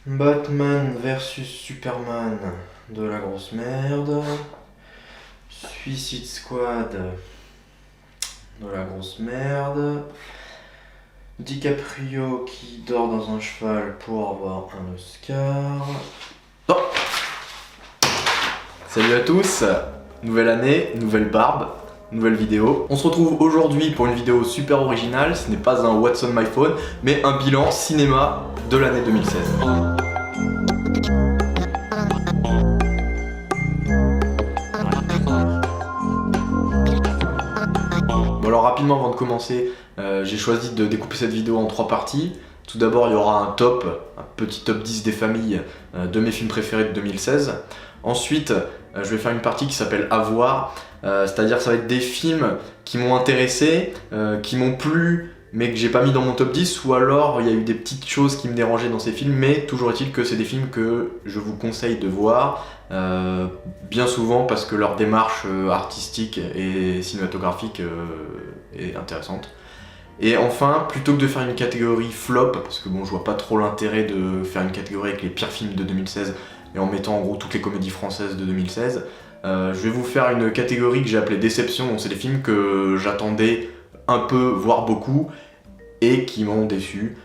Batman versus Superman, de la grosse merde. Suicide Squad, de la grosse merde. DiCaprio qui dort dans un cheval pour avoir un Oscar. Oh, salut à tous, nouvelle année, nouvelle barbe, nouvelle vidéo. On se retrouve aujourd'hui pour une vidéo super originale, ce n'est pas un What's on my phone, mais un bilan cinéma de l'année 2016. Bon alors rapidement avant de commencer, j'ai choisi de découper cette vidéo en 3 parties. Tout d'abord il y aura un petit top 10 des familles de mes films préférés de 2016. Ensuite je vais faire une partie qui s'appelle À voir, c'est-à-dire ça va être des films qui m'ont intéressé, qui m'ont plu mais que j'ai pas mis dans mon top 10, ou alors il y a eu des petites choses qui me dérangeaient dans ces films, mais toujours est-il que c'est des films que je vous conseille de voir, bien souvent parce que leur démarche artistique et cinématographique est intéressante. Et enfin, plutôt que de faire une catégorie flop, parce que bon, je vois pas trop l'intérêt de faire une catégorie avec les pires films de 2016 et en mettant en gros toutes les comédies françaises de 2016, je vais vous faire une catégorie que j'ai appelée déception. Donc c'est des films que j'attendais un peu, voire beaucoup, et qui m'ont déçu.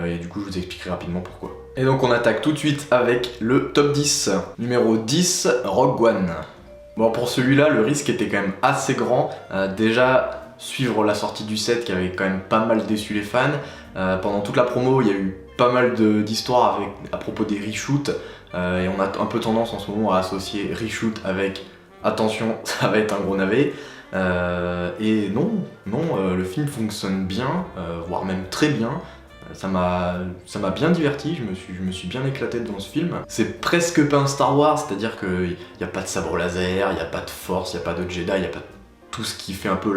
Et du coup, je vous expliquerai rapidement pourquoi. Et donc on attaque tout de suite avec le top 10. Numéro 10, Rogue One. Bon, pour celui-là, le risque était quand même assez grand. Déjà, suivre la sortie du set qui avait quand même pas mal déçu les fans. Pendant toute la promo, il y a eu pas mal d'histoires à propos des reshoots. Et on a un peu tendance en ce moment à associer reshoot avec attention, ça va être un gros navet. Et non, le film fonctionne bien, voire même très bien. Ça m'a bien diverti, je me suis bien éclaté devant ce film. C'est presque pas un Star Wars, c'est-à-dire qu'il n'y a pas de sabre laser, il n'y a pas de force, il n'y a pas de Jedi, il n'y a pas tout ce qui fait un peu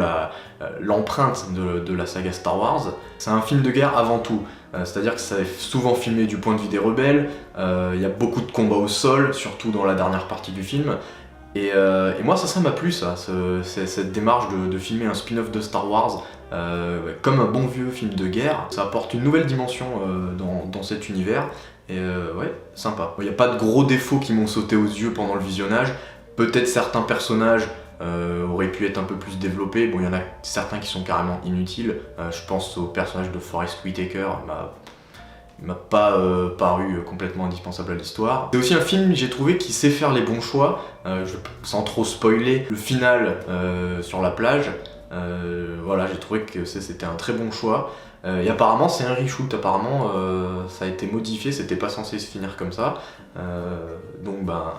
l'empreinte de la saga Star Wars. C'est un film de guerre avant tout, c'est-à-dire que ça est souvent filmé du point de vue des rebelles, il y a beaucoup de combats au sol, surtout dans la dernière partie du film. Et moi ça m'a plu ça, cette démarche de filmer un spin-off de Star Wars comme un bon vieux film de guerre. Ça apporte une nouvelle dimension dans cet univers, et ouais, sympa. Il n'y a pas de gros défauts qui m'ont sauté aux yeux pendant le visionnage. Peut-être certains personnages auraient pu être un peu plus développés. Bon, il y en a certains qui sont carrément inutiles. Je pense au personnage de Forest Whitaker, il m'a pas paru complètement indispensable à l'histoire. C'est aussi un film, j'ai trouvé, qui sait faire les bons choix, sans trop spoiler le final sur la plage. Voilà, j'ai trouvé que c'était un très bon choix. Et apparemment c'est un reshoot, apparemment ça a été modifié, c'était pas censé se finir comme ça. Donc ben,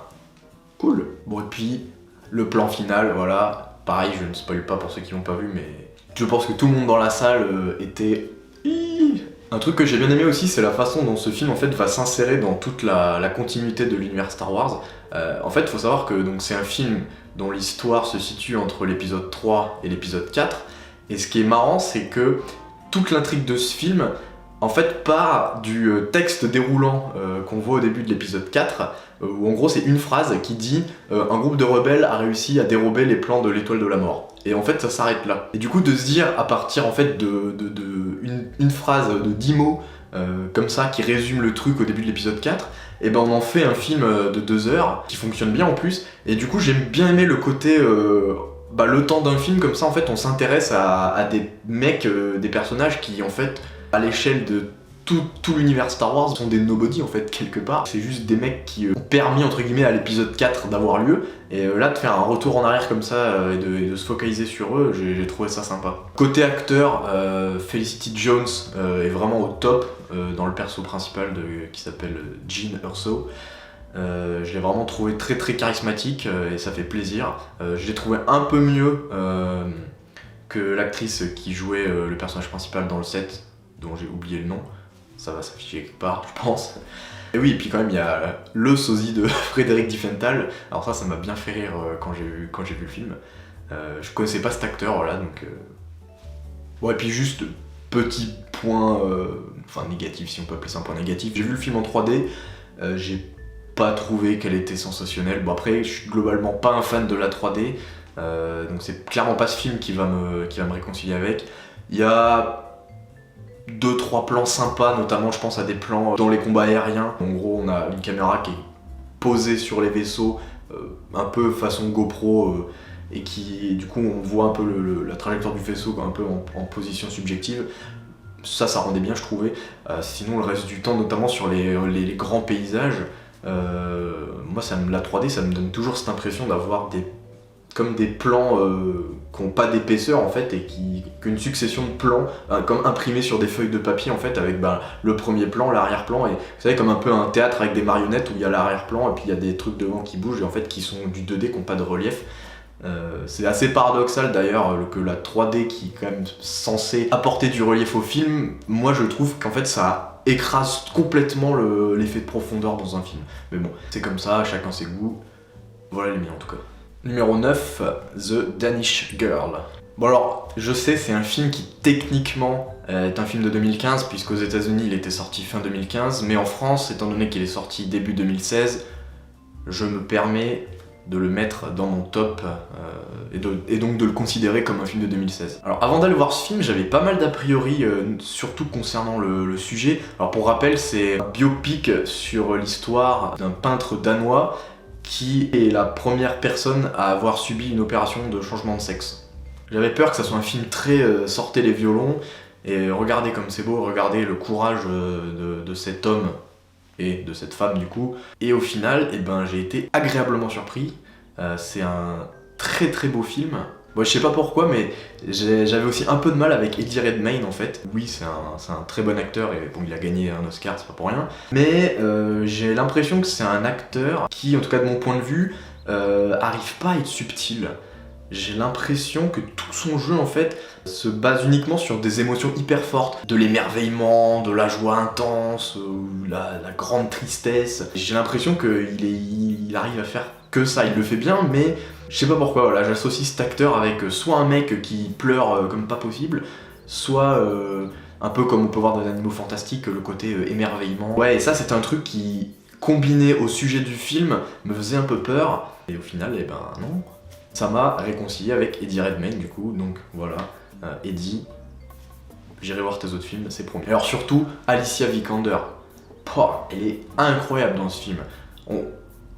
cool. Bon, et puis le plan final, voilà, pareil, je ne spoil pas pour ceux qui l'ont pas vu, mais je pense que tout le monde dans la salle était... Un truc que j'ai bien aimé aussi, c'est la façon dont ce film en fait va s'insérer dans toute la continuité de l'univers Star Wars. En fait, il faut savoir que c'est un film dont l'histoire se situe entre l'épisode 3 et l'épisode 4. Et ce qui est marrant, c'est que toute l'intrigue de ce film, en fait, part du texte déroulant qu'on voit au début de l'épisode 4, où en gros c'est une phrase qui dit un groupe de rebelles a réussi à dérober les plans de l'étoile de la mort. Et en fait ça s'arrête là. Et du coup de se dire à partir en fait une phrase de 10 mots comme ça qui résume le truc au début de l'épisode 4, et ben on en fait un film de 2 heures qui fonctionne bien en plus. Et du coup j'ai bien aimé le côté le temps d'un film comme ça, en fait on s'intéresse à des mecs, des personnages qui en fait à l'échelle de tout l'univers Star Wars sont des nobody en fait quelque part. C'est juste des mecs qui ont permis entre guillemets à l'épisode 4 d'avoir lieu, et là de faire un retour en arrière comme ça et de se focaliser sur eux, j'ai trouvé ça sympa. Côté acteur, Felicity Jones est vraiment au top dans le perso principal qui s'appelle Jyn Erso. Je l'ai vraiment trouvé très très charismatique et ça fait plaisir. Je l'ai trouvé un peu mieux que l'actrice qui jouait le personnage principal dans le set, dont j'ai oublié le nom. Ça va s'afficher quelque part, je pense. Et oui, et puis quand même, il y a le sosie de Frédéric Diffenthal. Alors ça m'a bien fait rire quand j'ai vu le film. Je connaissais pas cet acteur, voilà, donc... Bon, et puis juste, petit point, négatif, si on peut appeler ça un point négatif. J'ai vu le film en 3D, j'ai pas trouvé qu'elle était sensationnelle. Bon après, je suis globalement pas un fan de la 3D, donc c'est clairement pas ce film qui va me réconcilier avec. Il y a 2-3 plans sympas, notamment je pense à des plans dans les combats aériens. En gros, on a une caméra qui est posée sur les vaisseaux, un peu façon GoPro, et qui, du coup, on voit un peu la trajectoire du vaisseau un peu en position subjective. Ça rendait bien, je trouvais. Sinon, le reste du temps, notamment sur les grands paysages, moi, la 3D, ça me donne toujours cette impression d'avoir comme des plans qui n'ont pas d'épaisseur en fait, et qu'une succession de plans comme imprimés sur des feuilles de papier en fait, avec le premier plan, l'arrière-plan, et vous savez, comme un peu un théâtre avec des marionnettes où il y a l'arrière-plan et puis il y a des trucs devant qui bougent et en fait qui sont du 2D, qui n'ont pas de relief. C'est assez paradoxal d'ailleurs que la 3D, qui est quand même censée apporter du relief au film, moi je trouve qu'en fait ça écrase complètement l'effet de profondeur dans un film. Mais bon, c'est comme ça, chacun ses goûts. Voilà les miens en tout cas. Numéro 9, The Danish Girl. Bon alors, je sais, c'est un film qui techniquement est un film de 2015, puisqu'aux États-Unis il était sorti fin 2015, mais en France, étant donné qu'il est sorti début 2016, je me permets de le mettre dans mon top et donc de le considérer comme un film de 2016. Alors avant d'aller voir ce film, j'avais pas mal d'a priori, surtout concernant le sujet. Alors pour rappel, c'est un biopic sur l'histoire d'un peintre danois qui est la première personne à avoir subi une opération de changement de sexe. J'avais peur que ça soit un film très sortez les violons, et regardez comme c'est beau, regardez le courage de cet homme et de cette femme du coup. Et au final, j'ai été agréablement surpris. C'est un très très beau film. Bon, je sais pas pourquoi, mais j'avais aussi un peu de mal avec Eddie Redmayne en fait. Oui, c'est un très bon acteur et bon, il a gagné un Oscar, c'est pas pour rien. Mais j'ai l'impression que c'est un acteur qui, en tout cas de mon point de vue, arrive pas à être subtil. J'ai l'impression que tout son jeu en fait se base uniquement sur des émotions hyper fortes, de l'émerveillement, de la joie intense, la grande tristesse. J'ai l'impression qu'il arrive à faire que ça, il le fait bien, mais je sais pas pourquoi, voilà, j'associe cet acteur avec soit un mec qui pleure comme pas possible, soit un peu comme on peut voir dans les Animaux Fantastiques, le côté émerveillement. Ouais, et ça c'est un truc qui, combiné au sujet du film, me faisait un peu peur, et au final, non. Ça m'a réconcilié avec Eddie Redmayne du coup, donc voilà, Eddie, j'irai voir tes autres films, c'est promis. Alors surtout, Alicia Vikander, elle est incroyable dans ce film.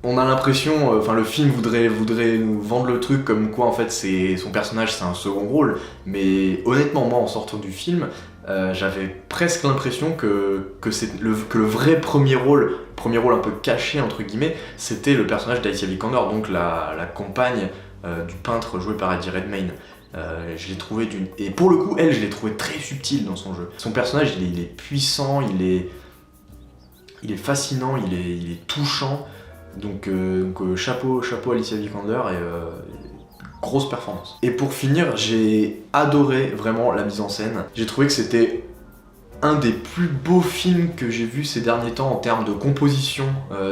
On a l'impression, le film voudrait nous vendre le truc comme quoi en fait son personnage c'est un second rôle, mais honnêtement moi en sortant du film, j'avais presque l'impression que le vrai premier rôle un peu caché entre guillemets, c'était le personnage d'Alicia Vikander, donc la compagne du peintre joué par Eddie Redmayne. Je l'ai trouvé et pour le coup, je l'ai trouvé très subtile dans son jeu. Son personnage, il est puissant, il est fascinant, il est touchant. Donc chapeau Alicia Vikander, et grosse performance. Et pour finir, j'ai adoré vraiment la mise en scène. J'ai trouvé que c'était un des plus beaux films que j'ai vu ces derniers temps en termes de composition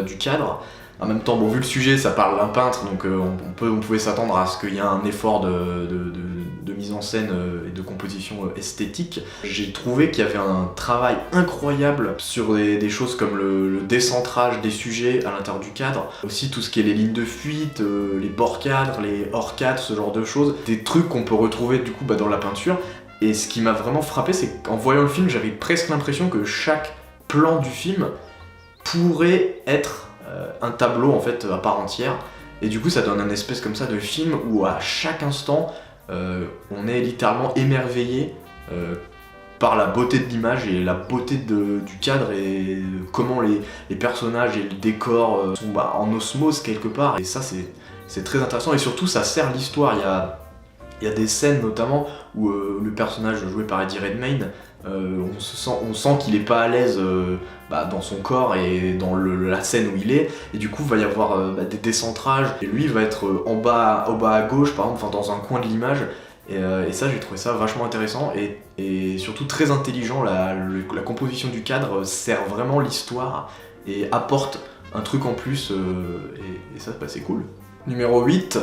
du cadre. En même temps, bon, vu le sujet, ça parle d'un peintre, donc on pouvait s'attendre à ce qu'il y ait un effort de mise en scène et de composition esthétique. J'ai trouvé qu'il y avait un travail incroyable sur des choses comme le décentrage des sujets à l'intérieur du cadre, aussi tout ce qui est les lignes de fuite, les bords cadres, les hors cadres, ce genre de choses, des trucs qu'on peut retrouver du coup dans la peinture. Et ce qui m'a vraiment frappé, c'est qu'en voyant le film, j'avais presque l'impression que chaque plan du film pourrait être un tableau en fait à part entière, et du coup ça donne un espèce comme ça de film où à chaque instant on est littéralement émerveillé par la beauté de l'image et la beauté du cadre, et comment les personnages et le décor sont en osmose quelque part, et ça c'est très intéressant, et surtout ça sert l'histoire. Il y a des scènes notamment où le personnage joué par Eddie Redmayne, on sent qu'il est pas à l'aise dans son corps et dans la scène où il est, et du coup il va y avoir des décentrages, et lui il va être au bas à gauche par exemple, dans un coin de l'image, et ça j'ai trouvé ça vachement intéressant et surtout très intelligent. La composition du cadre sert vraiment l'histoire et apporte un truc en plus, et ça c'est cool. Numéro 8,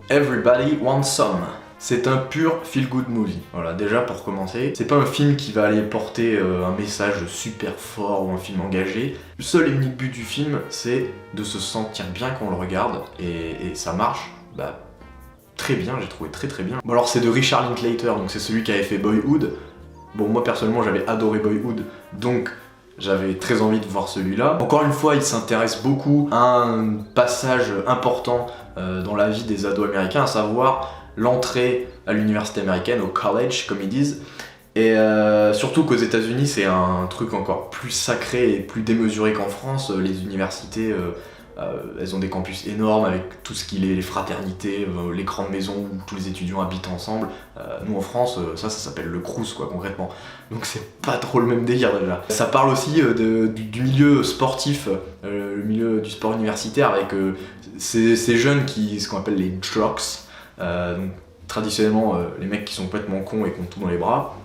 Everybody Wants Some. C'est un pur feel-good movie. Voilà, déjà pour commencer, c'est pas un film qui va aller porter un message super fort ou un film engagé. Le seul et unique but du film, c'est de se sentir bien quand on le regarde, et ça marche très bien, j'ai trouvé très très bien. Bon alors c'est de Richard Linklater, donc c'est celui qui avait fait Boyhood. Bon, moi personnellement j'avais adoré Boyhood, donc j'avais très envie de voir celui-là. Encore une fois, il s'intéresse beaucoup à un passage important dans la vie des ados américains, à savoir l'entrée à l'université américaine, au college comme ils disent. Et surtout qu'aux États-Unis c'est un truc encore plus sacré et plus démesuré qu'en France. Les universités, elles ont des campus énormes avec tout ce qui est les fraternités, les grandes maisons où tous les étudiants habitent ensemble. Nous en France, ça s'appelle le Crous quoi concrètement. Donc c'est pas trop le même délire déjà. Ça parle aussi du milieu sportif, le milieu du sport universitaire avec ces jeunes ce qu'on appelle les jocks. Donc, traditionnellement les mecs qui sont complètement cons et qui ont tout dans les bras.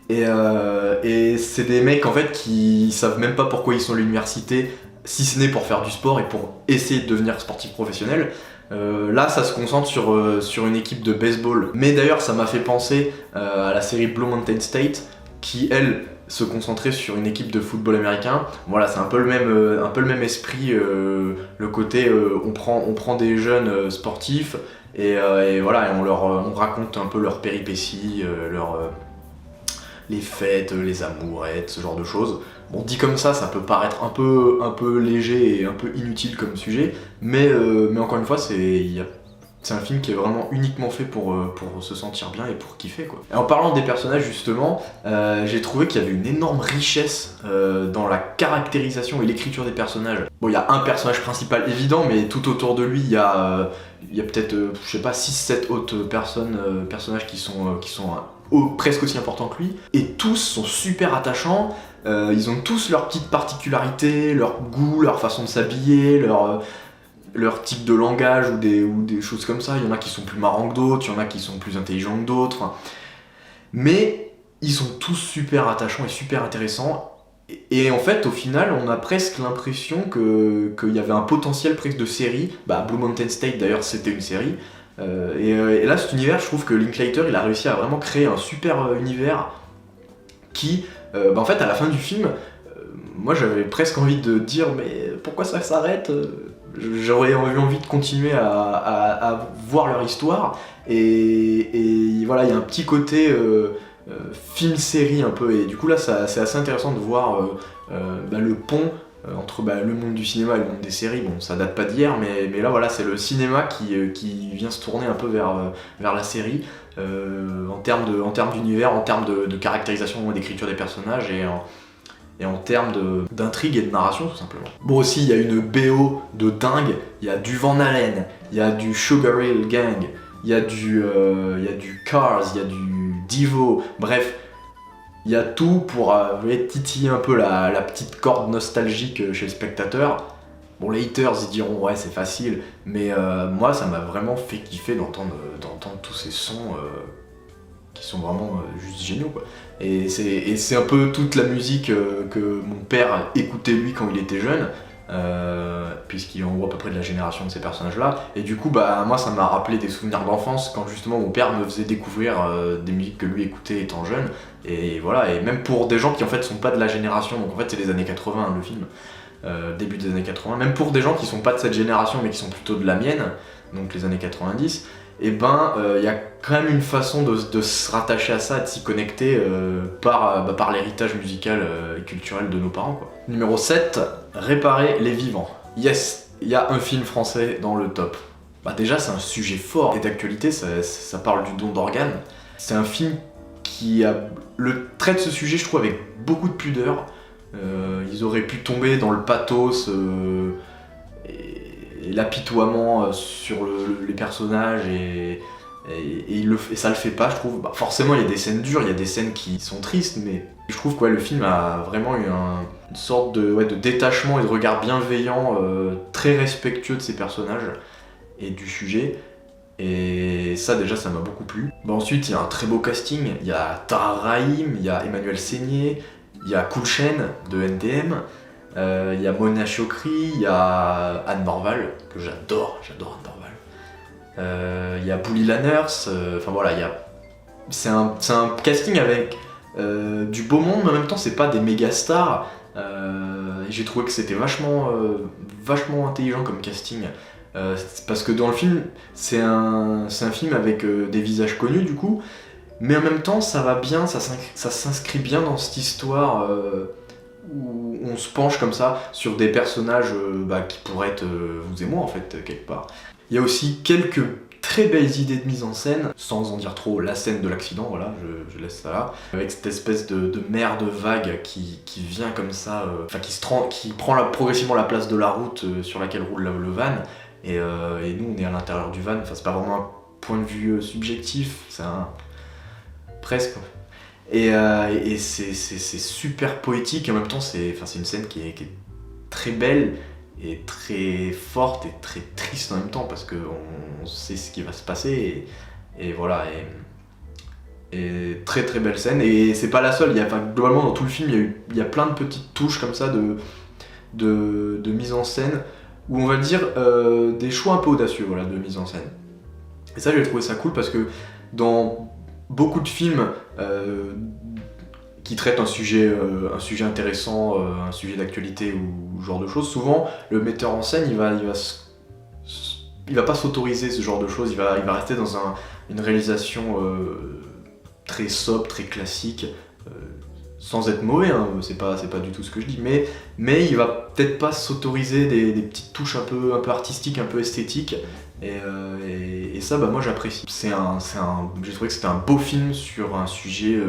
Et c'est des mecs en fait qui savent même pas pourquoi ils sont à l'université, si ce n'est pour faire du sport et pour essayer de devenir sportif professionnel. Là ça se concentre sur une équipe de baseball. Mais d'ailleurs ça m'a fait penser à la série Blue Mountain State qui elle se concentrait sur une équipe de football américain. Voilà, c'est un peu le même esprit, le côté on prend des jeunes sportifs et voilà, et on raconte un peu leurs péripéties, les fêtes, les amourettes, ce genre de choses. Bon, dit comme ça peut paraître un peu léger et un peu inutile comme sujet, mais encore une fois, c'est un film qui est vraiment uniquement fait pour se sentir bien et pour kiffer quoi. Et en parlant des personnages justement, j'ai trouvé qu'il y avait une énorme richesse dans la caractérisation et l'écriture des personnages. Bon, il y a un personnage principal évident, mais tout autour de lui, il y a peut-être, je sais pas, 6-7 autres personnages qui sont presque aussi importants que lui, et tous sont super attachants. Ils ont tous leurs petites particularités, leur goût, leur façon de s'habiller, leur type de langage ou des choses comme ça. Il y en a qui sont plus marrants que d'autres, il y en a qui sont plus intelligents que d'autres. Mais ils sont tous super attachants et super intéressants. Et en fait, au final, on a presque l'impression qu'il y avait un potentiel presque de série. Blue Mountain State, d'ailleurs, c'était une série. Et là, cet univers, je trouve que Linklater, il a réussi à vraiment créer un super univers qui, en fait, à la fin du film, moi, j'avais presque envie de dire, mais pourquoi ça s'arrête ? J'aurais eu envie de continuer à voir leur histoire. Et voilà, il y a un petit côté film-série un peu. Et du coup, là, c'est assez intéressant de voir le pont entre le monde du cinéma et le monde des séries. Bon, ça date pas d'hier, mais là voilà, c'est le cinéma qui vient se tourner un peu vers la série en termes d'univers, en termes de caractérisation et d'écriture des personnages et en termes d'intrigue et de narration tout simplement. Bon, aussi il y a une BO de dingue, il y a du Van Halen, il y a du Sugar Hill Gang, il y a du Cars, il y a du Devo, bref, il y a tout pour titiller un peu la petite corde nostalgique chez le spectateur. Bon, les haters ils diront ouais c'est facile, mais moi ça m'a vraiment fait kiffer d'entendre tous ces sons qui sont vraiment juste géniaux quoi. Et c'est un peu toute la musique que mon père écoutait lui quand il était jeune, puisqu'il est en gros à peu près de la génération de ces personnages là, et du coup moi ça m'a rappelé des souvenirs d'enfance quand justement mon père me faisait découvrir des musiques que lui écoutait étant jeune, et voilà, et même pour des gens qui en fait sont pas de la génération, donc en fait c'est les années 80 le film, début des années 80, même pour des gens qui sont pas de cette génération mais qui sont plutôt de la mienne, donc les années 90, et y a quand même une façon de se rattacher à ça, de s'y connecter par l'héritage musical et culturel de nos parents quoi. Numéro 7, Réparer les vivants. Yes, il y a un film français dans le top. Déjà c'est un sujet fort et d'actualité, ça parle du don d'organes. C'est un film qui traite ce sujet je trouve avec beaucoup de pudeur. Ils auraient pu tomber dans le pathos et l'apitoiement sur les personnages et ça le fait pas, je trouve. Forcément il y a des scènes dures, il y a des scènes qui sont tristes, mais je trouve que le film a vraiment eu une sorte de détachement et de regard bienveillant, très respectueux de ses personnages et du sujet, et ça déjà ça m'a beaucoup plu. Ensuite il y a un très beau casting, il y a Tara Rahim, il y a Emmanuel Seigné, il y a Cool Chain de NTM, il y a Mona Chokri, il y a Anne Morval, que j'adore Anne Morval. Il y a Bully Lanners, enfin voilà, c'est un casting avec du beau monde, mais en même temps c'est pas des méga stars. J'ai trouvé que c'était vachement intelligent comme casting, parce que dans le film c'est un film avec des visages connus du coup, mais en même temps ça va bien, ça s'inscrit bien dans cette histoire où on se penche comme ça sur des personnages qui pourraient être vous et moi en fait, quelque part. Il y a aussi quelques très belles idées de mise en scène, sans en dire trop, la scène de l'accident, voilà, je laisse ça là, avec cette espèce de mer de vague qui vient comme ça, qui prend progressivement la place de la route sur laquelle roule le van, et nous on est à l'intérieur du van, c'est pas vraiment un point de vue subjectif, c'est presque. Et c'est super poétique, et en même temps c'est une scène qui est très belle, et très forte et très triste en même temps parce qu'on sait ce qui va se passer et voilà et très très belle scène et c'est pas la seule, globalement dans tout le film il y a plein de petites touches comme ça de mise en scène où on va dire des choix un peu audacieux voilà, de mise en scène et ça j'ai trouvé ça cool parce que dans beaucoup de films qui traitent un sujet intéressant, un sujet d'actualité ou ce genre de choses, souvent le metteur en scène il va pas s'autoriser ce genre de choses, il va rester dans une réalisation très sobre, très classique, sans être mauvais, hein, c'est pas du tout ce que je dis, mais il va peut-être pas s'autoriser des petites touches un peu artistiques, un peu esthétiques, et ça moi j'apprécie. J'ai trouvé que c'était un beau film sur un sujet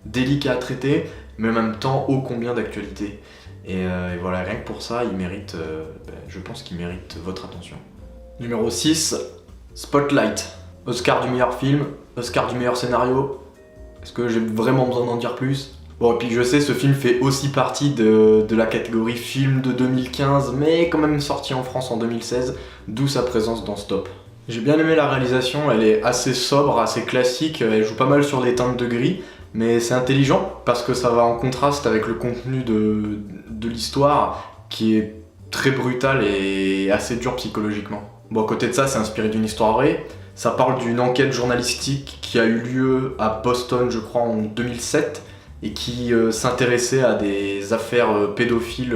délicat à traiter, mais en même temps ô combien d'actualité. Et voilà, rien que pour ça, je pense qu'il mérite votre attention. Numéro 6, Spotlight. Oscar du meilleur film, Oscar du meilleur scénario. Est-ce que j'ai vraiment besoin d'en dire plus ? Bon, et puis je sais, ce film fait aussi partie de la catégorie film de 2015, mais quand même sorti en France en 2016, d'où sa présence dans ce top. J'ai bien aimé la réalisation, elle est assez sobre, assez classique, elle joue pas mal sur les teintes de gris, mais c'est intelligent parce que ça va en contraste avec le contenu de l'histoire qui est très brutal et assez dur psychologiquement. Bon, à côté de ça, c'est inspiré d'une histoire vraie. Ça parle d'une enquête journalistique qui a eu lieu à Boston, je crois, en 2007 et qui s'intéressait à des affaires pédophiles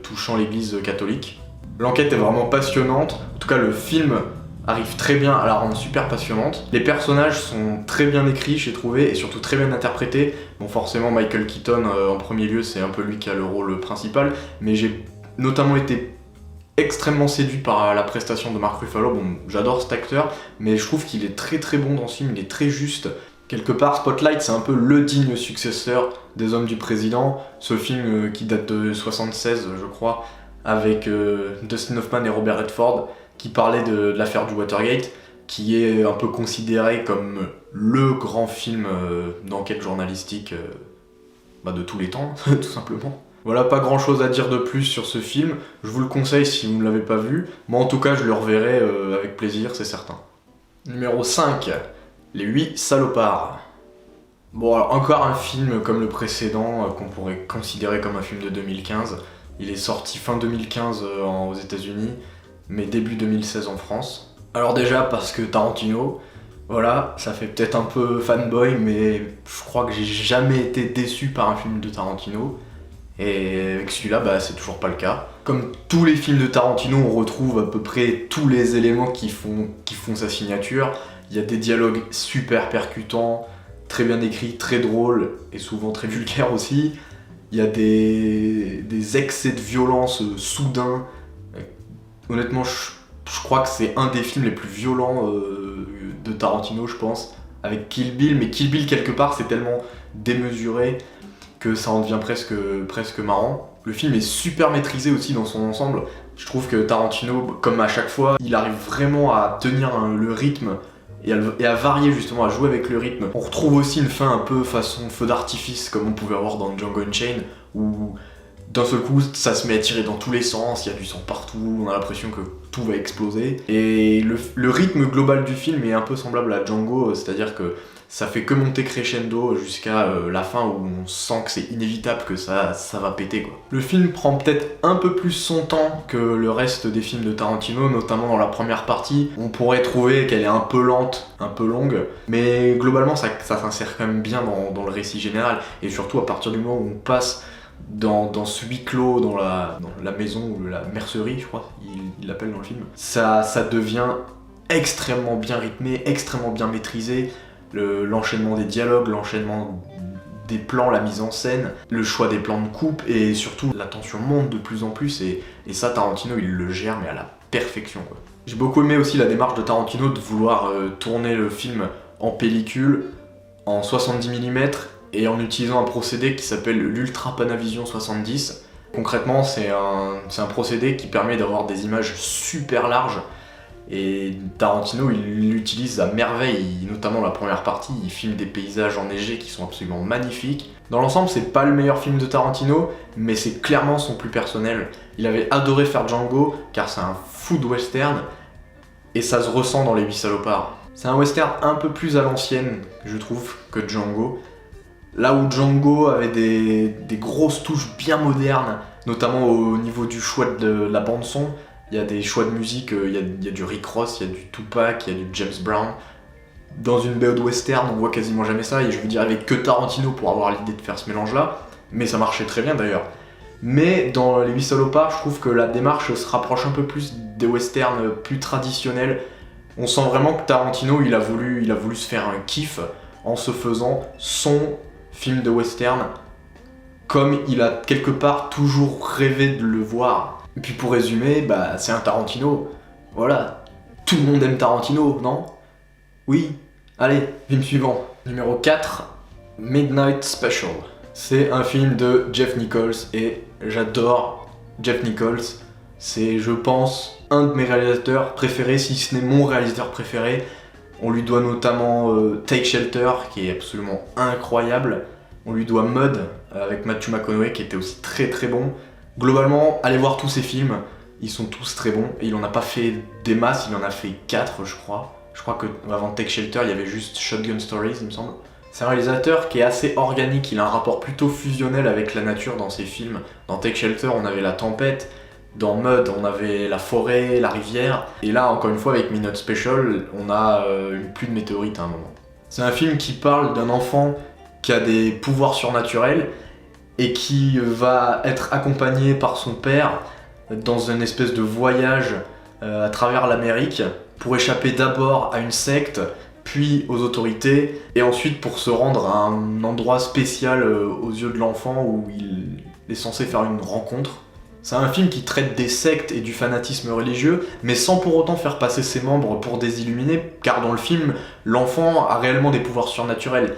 touchant l'église catholique. L'enquête est vraiment passionnante, en tout cas le film arrive très bien à la rendre super passionnante. Les personnages sont très bien écrits, j'ai trouvé, et surtout très bien interprétés. Bon, forcément, Michael Keaton, en premier lieu, c'est un peu lui qui a le rôle principal, mais j'ai notamment été extrêmement séduit par la prestation de Mark Ruffalo. Bon, j'adore cet acteur, mais je trouve qu'il est très très bon dans ce film, il est très juste. Quelque part, Spotlight, c'est un peu le digne successeur des Hommes du Président, ce film qui date de 76, je crois, avec Dustin Hoffman et Robert Redford, qui parlait de l'affaire du Watergate, qui est un peu considéré comme le grand film d'enquête journalistique de tous les temps, tout simplement. Voilà, pas grand chose à dire de plus sur ce film, je vous le conseille si vous ne l'avez pas vu, moi en tout cas je le reverrai avec plaisir, c'est certain. Numéro 5, Les 8 salopards. Bon, alors, encore un film comme le précédent qu'on pourrait considérer comme un film de 2015. Il est sorti fin 2015 aux États-Unis, mais début 2016 en France. Alors déjà parce que Tarantino, voilà, ça fait peut-être un peu fanboy, mais je crois que j'ai jamais été déçu par un film de Tarantino. Et avec celui-là, c'est toujours pas le cas. Comme tous les films de Tarantino, on retrouve à peu près tous les éléments qui font sa signature. Il y a des dialogues super percutants, très bien écrits, très drôles et souvent très vulgaires aussi. Il y a des excès de violence soudains. Honnêtement, je crois que c'est un des films les plus violents de Tarantino, je pense, avec Kill Bill. Mais Kill Bill, quelque part, c'est tellement démesuré que ça en devient presque marrant. Le film est super maîtrisé aussi dans son ensemble. Je trouve que Tarantino, comme à chaque fois, il arrive vraiment à tenir le rythme et à varier justement, à jouer avec le rythme. On retrouve aussi une fin un peu façon feu d'artifice comme on pouvait avoir dans Django Unchained, où d'un seul coup ça se met à tirer dans tous les sens, il y a du sang partout, on a l'impression que tout va exploser. Et le rythme global du film est un peu semblable à Django, c'est-à-dire que ça fait que monter crescendo jusqu'à la fin où on sent que c'est inévitable que ça va péter quoi. Le film prend peut-être un peu plus son temps que le reste des films de Tarantino, notamment dans la première partie. On pourrait trouver qu'elle est un peu lente, un peu longue, mais globalement ça s'insère quand même bien dans le récit général, et surtout à partir du moment où on passe dans ce huis clos, dans la maison ou la mercerie, je crois, il l'appelle dans le film, ça devient extrêmement bien rythmé, extrêmement bien maîtrisé. l'enchaînement des dialogues, l'enchaînement des plans, la mise en scène, le choix des plans de coupe, et surtout la tension monte de plus en plus, et ça Tarantino il le gère mais à la perfection quoi. J'ai beaucoup aimé aussi la démarche de Tarantino de vouloir tourner le film en pellicule, en 70 mm, et en utilisant un procédé qui s'appelle l'Ultra Panavision 70. Concrètement, c'est un procédé qui permet d'avoir des images super larges, et Tarantino il l'utilise à merveille, notamment la première partie, il filme des paysages enneigés qui sont absolument magnifiques. Dans l'ensemble, c'est pas le meilleur film de Tarantino, mais c'est clairement son plus personnel. Il avait adoré faire Django, car c'est un fou de western, et ça se ressent dans Les 8 salopards. C'est un western un peu plus à l'ancienne, je trouve, que Django. Là où Django avait des grosses touches bien modernes, notamment au niveau du choix de la bande son, il y a des choix de musique, il y a du Rick Ross, il y a du Tupac, il y a du James Brown. Dans une BO de western, on voit quasiment jamais ça, et je veux dire avec que Tarantino pour avoir l'idée de faire ce mélange-là, mais ça marchait très bien d'ailleurs. Mais dans Les 8 salopards, je trouve que la démarche se rapproche un peu plus des westerns plus traditionnels. On sent vraiment que Tarantino, il a voulu se faire un kiff en se faisant son film de western comme il a quelque part toujours rêvé de le voir. Et puis pour résumer, bah c'est un Tarantino. Voilà, tout le monde aime Tarantino, non? Oui. Allez, film suivant. Numéro 4, Midnight Special. C'est un film de Jeff Nichols et j'adore Jeff Nichols. C'est, je pense, un de mes réalisateurs préférés, si ce n'est mon réalisateur préféré. On lui doit notamment Take Shelter, qui est absolument incroyable. On lui doit Mud, avec Matthew McConaughey, qui était aussi très très bon. Globalement, allez voir tous ses films, ils sont tous très bons. Et il en a pas fait des masses, il en a fait 4 je crois. Je crois qu'avant Take Shelter, il y avait juste Shotgun Stories, il me semble. C'est un réalisateur qui est assez organique, il a un rapport plutôt fusionnel avec la nature dans ses films. Dans Take Shelter, on avait la tempête, dans Mud, on avait la forêt, la rivière, et là, encore une fois, avec Midnight Special, on a une pluie de météorites à un moment. C'est un film qui parle d'un enfant qui a des pouvoirs surnaturels et qui va être accompagné par son père dans une espèce de voyage à travers l'Amérique pour échapper d'abord à une secte, puis aux autorités, et ensuite pour se rendre à un endroit spécial aux yeux de l'enfant où il est censé faire une rencontre. C'est un film qui traite des sectes et du fanatisme religieux, mais sans pour autant faire passer ses membres pour des illuminés, car dans le film, l'enfant a réellement des pouvoirs surnaturels.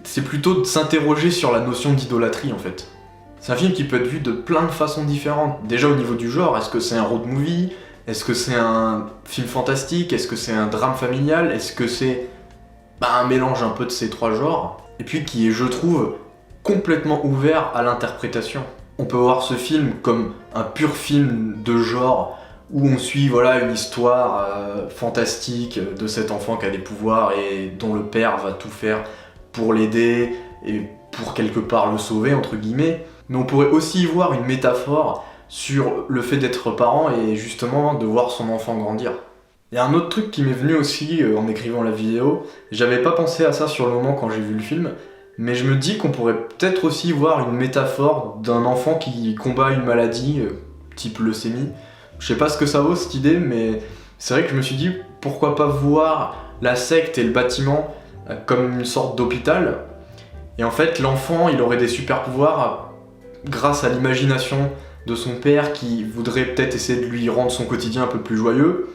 C'est plutôt de s'interroger sur la notion d'idolâtrie en fait. C'est un film qui peut être vu de plein de façons différentes. Déjà au niveau du genre, est-ce que c'est un road movie ? Est-ce que c'est un film fantastique ? Est-ce que c'est un drame familial ? Est-ce que c'est un mélange un peu de ces trois genres ? Et puis qui est, je trouve, complètement ouvert à l'interprétation. On peut voir ce film comme un pur film de genre où on suit une histoire fantastique de cet enfant qui a des pouvoirs et dont le père va tout faire pour l'aider et pour quelque part le sauver entre guillemets. Mais on pourrait aussi y voir une métaphore sur le fait d'être parent et justement de voir son enfant grandir. Il y a un autre truc qui m'est venu aussi en écrivant la vidéo, j'avais pas pensé à ça sur le moment quand j'ai vu le film, mais je me dis qu'on pourrait peut-être aussi voir une métaphore d'un enfant qui combat une maladie, type leucémie. Je sais pas ce que ça vaut cette idée, mais c'est vrai que je me suis dit pourquoi pas voir la secte et le bâtiment comme une sorte d'hôpital. Et en fait l'enfant il aurait des super pouvoirs grâce à l'imagination de son père qui voudrait peut-être essayer de lui rendre son quotidien un peu plus joyeux.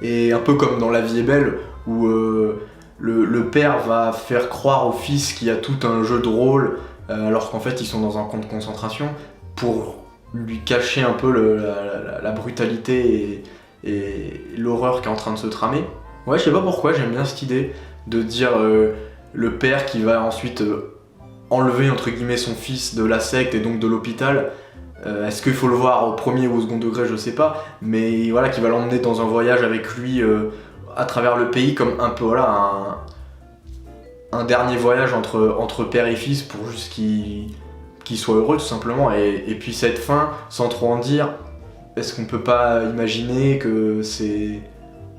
Et un peu comme dans La vie est belle, où le père va faire croire au fils qu'il y a tout un jeu de rôle, alors qu'en fait ils sont dans un camp de concentration, pour lui cacher un peu la brutalité et l'horreur qui est en train de se tramer. Ouais, je sais pas pourquoi, j'aime bien cette idée de dire le père qui va ensuite enlever entre guillemets son fils de la secte et donc de l'hôpital. Est-ce qu'il faut le voir au premier ou au second degré, je sais pas, mais voilà, qui va l'emmener dans un voyage avec lui à travers le pays comme un peu un dernier voyage entre père et fils pour juste qu'il soit heureux tout simplement. Et puis cette fin, sans trop en dire, est-ce qu'on peut pas imaginer que c'est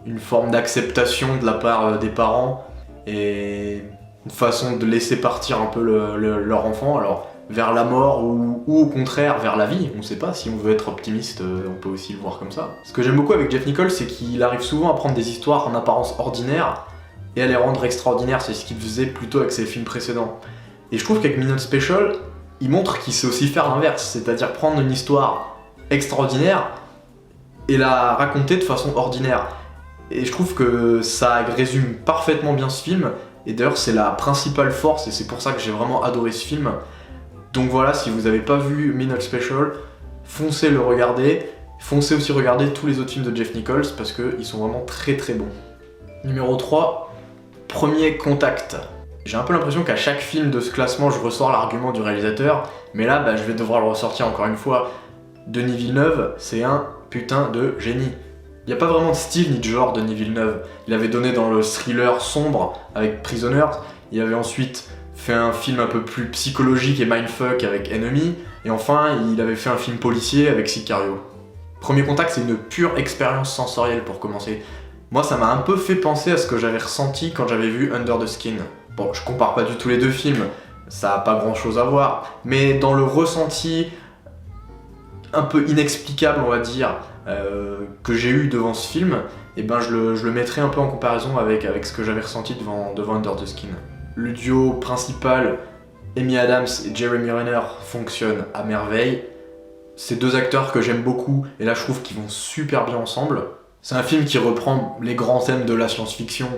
une forme d'acceptation de la part des parents et une façon de laisser partir un peu leur enfant, alors vers la mort ou au contraire vers la vie, on sait pas, si on veut être optimiste, on peut aussi le voir comme ça. Ce que j'aime beaucoup avec Jeff Nichols, c'est qu'il arrive souvent à prendre des histoires en apparence ordinaires et à les rendre extraordinaires. C'est ce qu'il faisait plutôt avec ses films précédents. Et je trouve qu'avec Midnight Special, il montre qu'il sait aussi faire l'inverse, c'est-à-dire prendre une histoire extraordinaire et la raconter de façon ordinaire. Et je trouve que ça résume parfaitement bien ce film, et d'ailleurs c'est la principale force, et c'est pour ça que j'ai vraiment adoré ce film. Donc voilà, si vous n'avez pas vu Midnight Special, foncez le regarder. Foncez aussi regarder tous les autres films de Jeff Nichols, parce qu'ils sont vraiment très très bons. Numéro 3, Premier Contact. J'ai un peu l'impression qu'à chaque film de ce classement, je ressors l'argument du réalisateur, mais là, je vais devoir le ressortir encore une fois. Denis Villeneuve, c'est un putain de génie. Il n'y a pas vraiment de style ni de genre Denis Villeneuve. Il avait donné dans le thriller sombre avec Prisoners, il avait ensuite fait un film un peu plus psychologique et mindfuck avec Enemy, et enfin, il avait fait un film policier avec Sicario. Premier Contact, c'est une pure expérience sensorielle pour commencer. Moi, ça m'a un peu fait penser à ce que j'avais ressenti quand j'avais vu Under the Skin. Bon, je compare pas du tout les deux films, ça a pas grand chose à voir, mais dans le ressenti un peu inexplicable, on va dire, que j'ai eu devant ce film, et je le mettrais un peu en comparaison avec ce que j'avais ressenti devant Under the Skin. Le duo principal, Amy Adams et Jeremy Renner, fonctionne à merveille. C'est deux acteurs que j'aime beaucoup, et là je trouve qu'ils vont super bien ensemble. C'est un film qui reprend les grands thèmes de la science-fiction.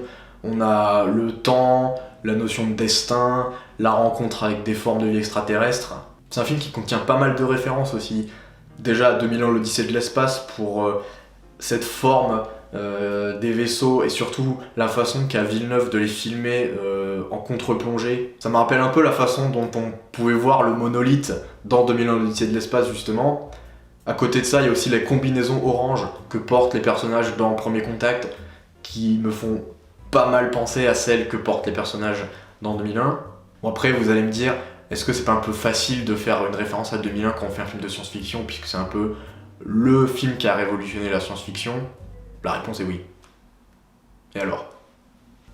On a le temps, la notion de destin, la rencontre avec des formes de vie extraterrestres. C'est un film qui contient pas mal de références aussi. Déjà 2000 ans l'Odyssée de l'espace pour cette forme des vaisseaux et surtout la façon qu'a Villeneuve de les filmer en contre-plongée. Ça me rappelle un peu la façon dont on pouvait voir le monolithe dans 2000 ans l'Odyssée de l'espace justement. À côté de ça, il y a aussi les combinaisons oranges que portent les personnages dans Premier Contact qui me font pas mal penser à celles que portent les personnages dans 2001. Bon après vous allez me dire, est-ce que c'est pas un peu facile de faire une référence à 2001 quand on fait un film de science-fiction puisque c'est un peu le film qui a révolutionné la science-fiction? La réponse est oui. Et alors?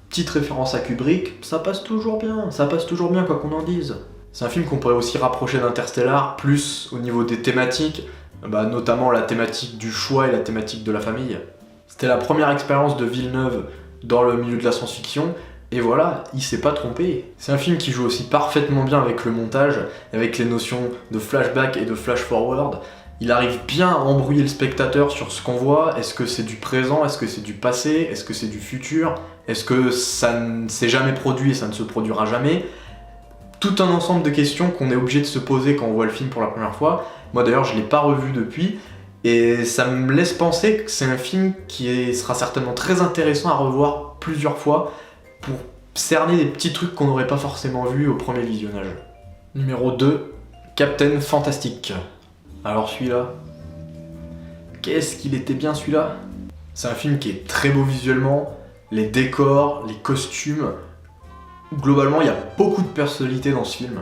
Petite référence à Kubrick, ça passe toujours bien quoi qu'on en dise. C'est un film qu'on pourrait aussi rapprocher d'Interstellar, plus au niveau des thématiques, notamment la thématique du choix et la thématique de la famille. C'était la première expérience de Villeneuve dans le milieu de la science-fiction, et voilà, il s'est pas trompé. C'est un film qui joue aussi parfaitement bien avec le montage, avec les notions de flashback et de flash-forward. Il arrive bien à embrouiller le spectateur sur ce qu'on voit. Est-ce que c'est du présent? Est-ce que c'est du passé? Est-ce que c'est du futur? Est-ce que ça ne s'est jamais produit et ça ne se produira jamais? Tout un ensemble de questions qu'on est obligé de se poser quand on voit le film pour la première fois. Moi d'ailleurs je l'ai pas revu depuis, et ça me laisse penser que c'est un film qui sera certainement très intéressant à revoir plusieurs fois pour cerner des petits trucs qu'on n'aurait pas forcément vus au premier visionnage. Numéro 2, Captain Fantastic. Alors celui-là, qu'est-ce qu'il était bien celui-là? C'est un film qui est très beau visuellement, les décors, les costumes. Globalement, il y a beaucoup de personnalité dans ce film.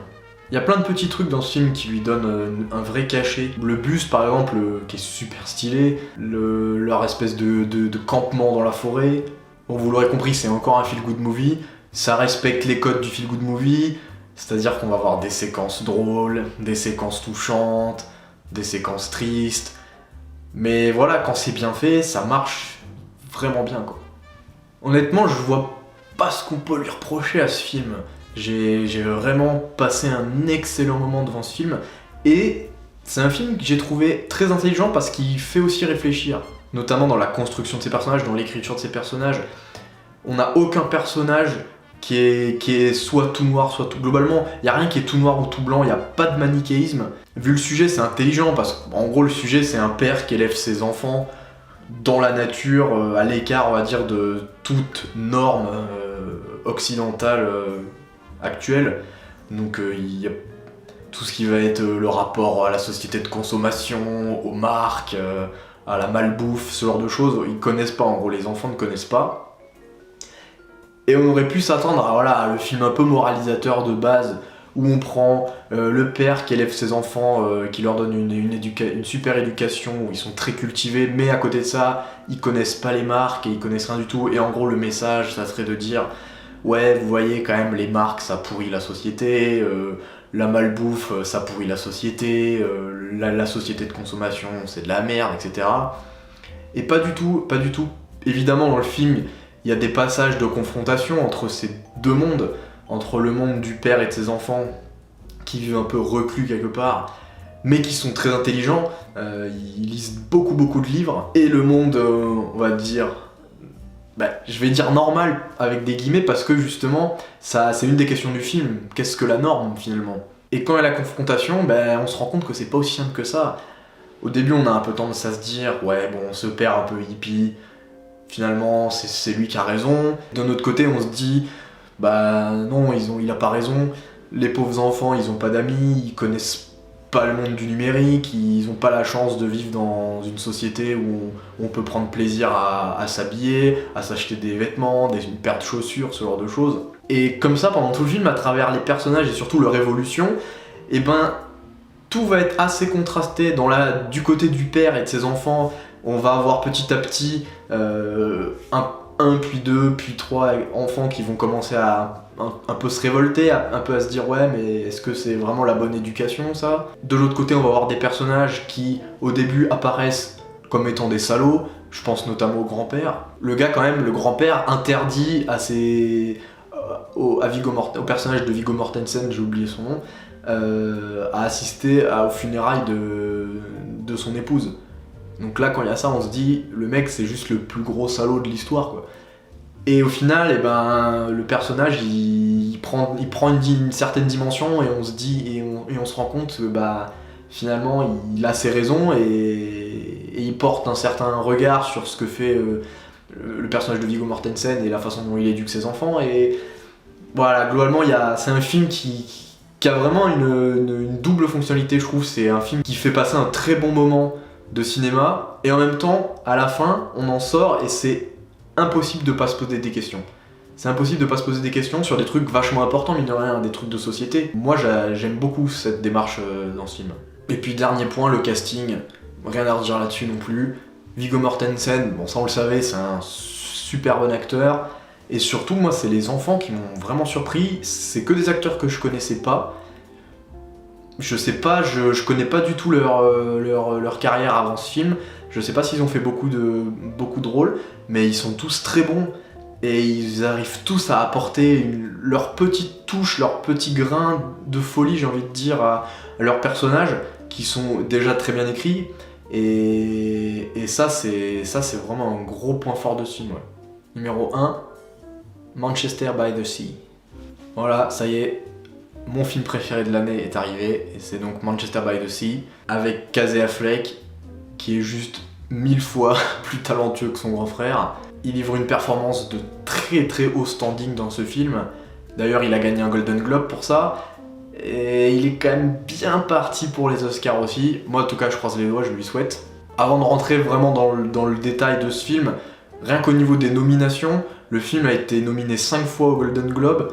Il y a plein de petits trucs dans ce film qui lui donnent un vrai cachet. Le bus, par exemple, qui est super stylé, leur espèce de campement dans la forêt. Bon, vous l'aurez compris, c'est encore un feel-good movie. Ça respecte les codes du feel-good movie, c'est-à-dire qu'on va avoir des séquences drôles, des séquences touchantes, des séquences tristes. Mais voilà, quand c'est bien fait, ça marche vraiment bien, quoi. Honnêtement, je vois pas ce qu'on peut lui reprocher à ce film. J'ai vraiment passé un excellent moment devant ce film, et c'est un film que j'ai trouvé très intelligent parce qu'il fait aussi réfléchir, notamment dans la construction de ses personnages, dans l'écriture de ses personnages. On n'a aucun personnage qui est soit tout noir, soit tout... Globalement, il n'y a rien qui est tout noir ou tout blanc, il n'y a pas de manichéisme. Vu le sujet, c'est intelligent, parce qu'en gros, le sujet, c'est un père qui élève ses enfants dans la nature, à l'écart, on va dire, de toute norme occidentale actuelle. Donc il y a tout ce qui va être le rapport à la société de consommation, aux marques, à la malbouffe, ce genre de choses. Ils connaissent pas, en gros, les enfants ne connaissent pas. Et on aurait pu s'attendre à le film un peu moralisateur de base, où on prend le père qui élève ses enfants, qui leur donne une super éducation, où ils sont très cultivés, mais à côté de ça, ils connaissent pas les marques et ils connaissent rien du tout. Et en gros, le message, ça serait de dire ouais, vous voyez quand même, les marques, ça pourrit la société, la malbouffe, ça pourrit la société, la société de consommation, c'est de la merde, etc. Et pas du tout. Évidemment, dans le film, il Il y a des passages de confrontation entre ces deux mondes, entre le monde du père et de ses enfants, qui vivent un peu reclus quelque part, mais qui sont très intelligents, ils lisent beaucoup de livres, et le monde, on va dire, je vais dire normal, avec des guillemets, parce que justement, ça, c'est une des questions du film, qu'est-ce que la norme finalement? Et quand il y a la confrontation, on se rend compte que c'est pas aussi simple que ça. Au début, on a un peu tendance à se dire, ouais bon, ce père un peu hippie, finalement c'est lui qui a raison. D'un autre côté, on se dit, non, il a pas raison, les pauvres enfants, ils ont pas d'amis, ils connaissent pas le monde du numérique, ils ont pas la chance de vivre dans une société où on peut prendre plaisir à s'habiller, à s'acheter des vêtements, une paire de chaussures, ce genre de choses. Et comme ça, pendant tout le film, à travers les personnages et surtout leur évolution, tout va être assez contrasté. Du côté du père et de ses enfants, on va avoir petit à petit un, puis deux, puis trois enfants qui vont commencer à un peu se révolter, un peu à se dire ouais mais est-ce que c'est vraiment la bonne éducation ça? De l'autre côté on va avoir des personnages qui au début apparaissent comme étant des salauds, je pense notamment au grand-père. Le gars quand même, le grand-père interdit au personnage de Viggo Mortensen, j'ai oublié son nom, à assister aux funérailles de son épouse. Donc là quand il y a ça on se dit le mec c'est juste le plus gros salaud de l'histoire quoi. Et au final, le personnage il prend une certaine dimension et on se dit et on se rend compte que finalement il a ses raisons et il porte un certain regard sur ce que fait le personnage de Viggo Mortensen et la façon dont il éduque ses enfants. Et voilà, globalement c'est un film qui a vraiment une double fonctionnalité, je trouve. C'est un film qui fait passer un très bon moment de cinéma et en même temps, à la fin, on en sort et c'est impossible de pas se poser des questions. C'est impossible de pas se poser des questions sur des trucs vachement importants, mine de rien, des trucs de société. Moi, j'aime beaucoup cette démarche dans ce film. Et puis, dernier point, le casting. Rien à redire là-dessus non plus. Viggo Mortensen, bon, ça on le savait, c'est un super bon acteur. Et surtout, moi, c'est les enfants qui m'ont vraiment surpris. C'est que des acteurs que je connaissais pas. Je sais pas, je connais pas du tout leur carrière avant ce film. Je sais pas s'ils ont fait beaucoup de rôles, mais ils sont tous très bons et ils arrivent tous à apporter leur petite touche, leur petit grain de folie, j'ai envie de dire, à leurs personnages qui sont déjà très bien écrits. Et ça, c'est vraiment un gros point fort de ce film. Ouais. Numéro 1, Manchester by the Sea. Voilà, ça y est, mon film préféré de l'année est arrivé, et c'est donc Manchester by the Sea, avec Casey Affleck, qui est juste 1000 fois plus talentueux que son grand frère. Il livre une performance de très haut standing dans ce film. D'ailleurs, il a gagné un Golden Globe pour ça. Et il est quand même bien parti pour les Oscars aussi. Moi, en tout cas, je croise les doigts, je lui souhaite. Avant de rentrer vraiment dans le détail de ce film, rien qu'au niveau des nominations, le film a été nominé 5 fois au Golden Globe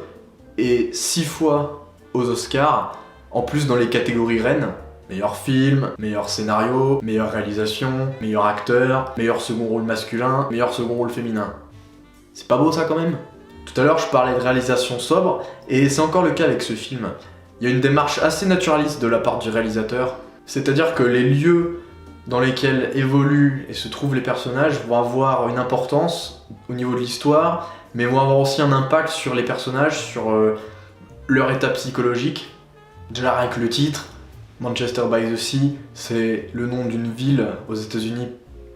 et 6 fois aux Oscars, en plus dans les catégories reines. Meilleur film, meilleur scénario, meilleure réalisation, meilleur acteur, meilleur second rôle masculin, meilleur second rôle féminin. C'est pas beau ça quand même? Tout à l'heure je parlais de réalisation sobre, et c'est encore le cas avec ce film. Il y a une démarche assez naturaliste de la part du réalisateur, c'est-à-dire que les lieux dans lesquels évoluent et se trouvent les personnages vont avoir une importance au niveau de l'histoire, mais vont avoir aussi un impact sur les personnages, sur leur état psychologique. Déjà rien que le titre, Manchester by the Sea, c'est le nom d'une ville aux États-Unis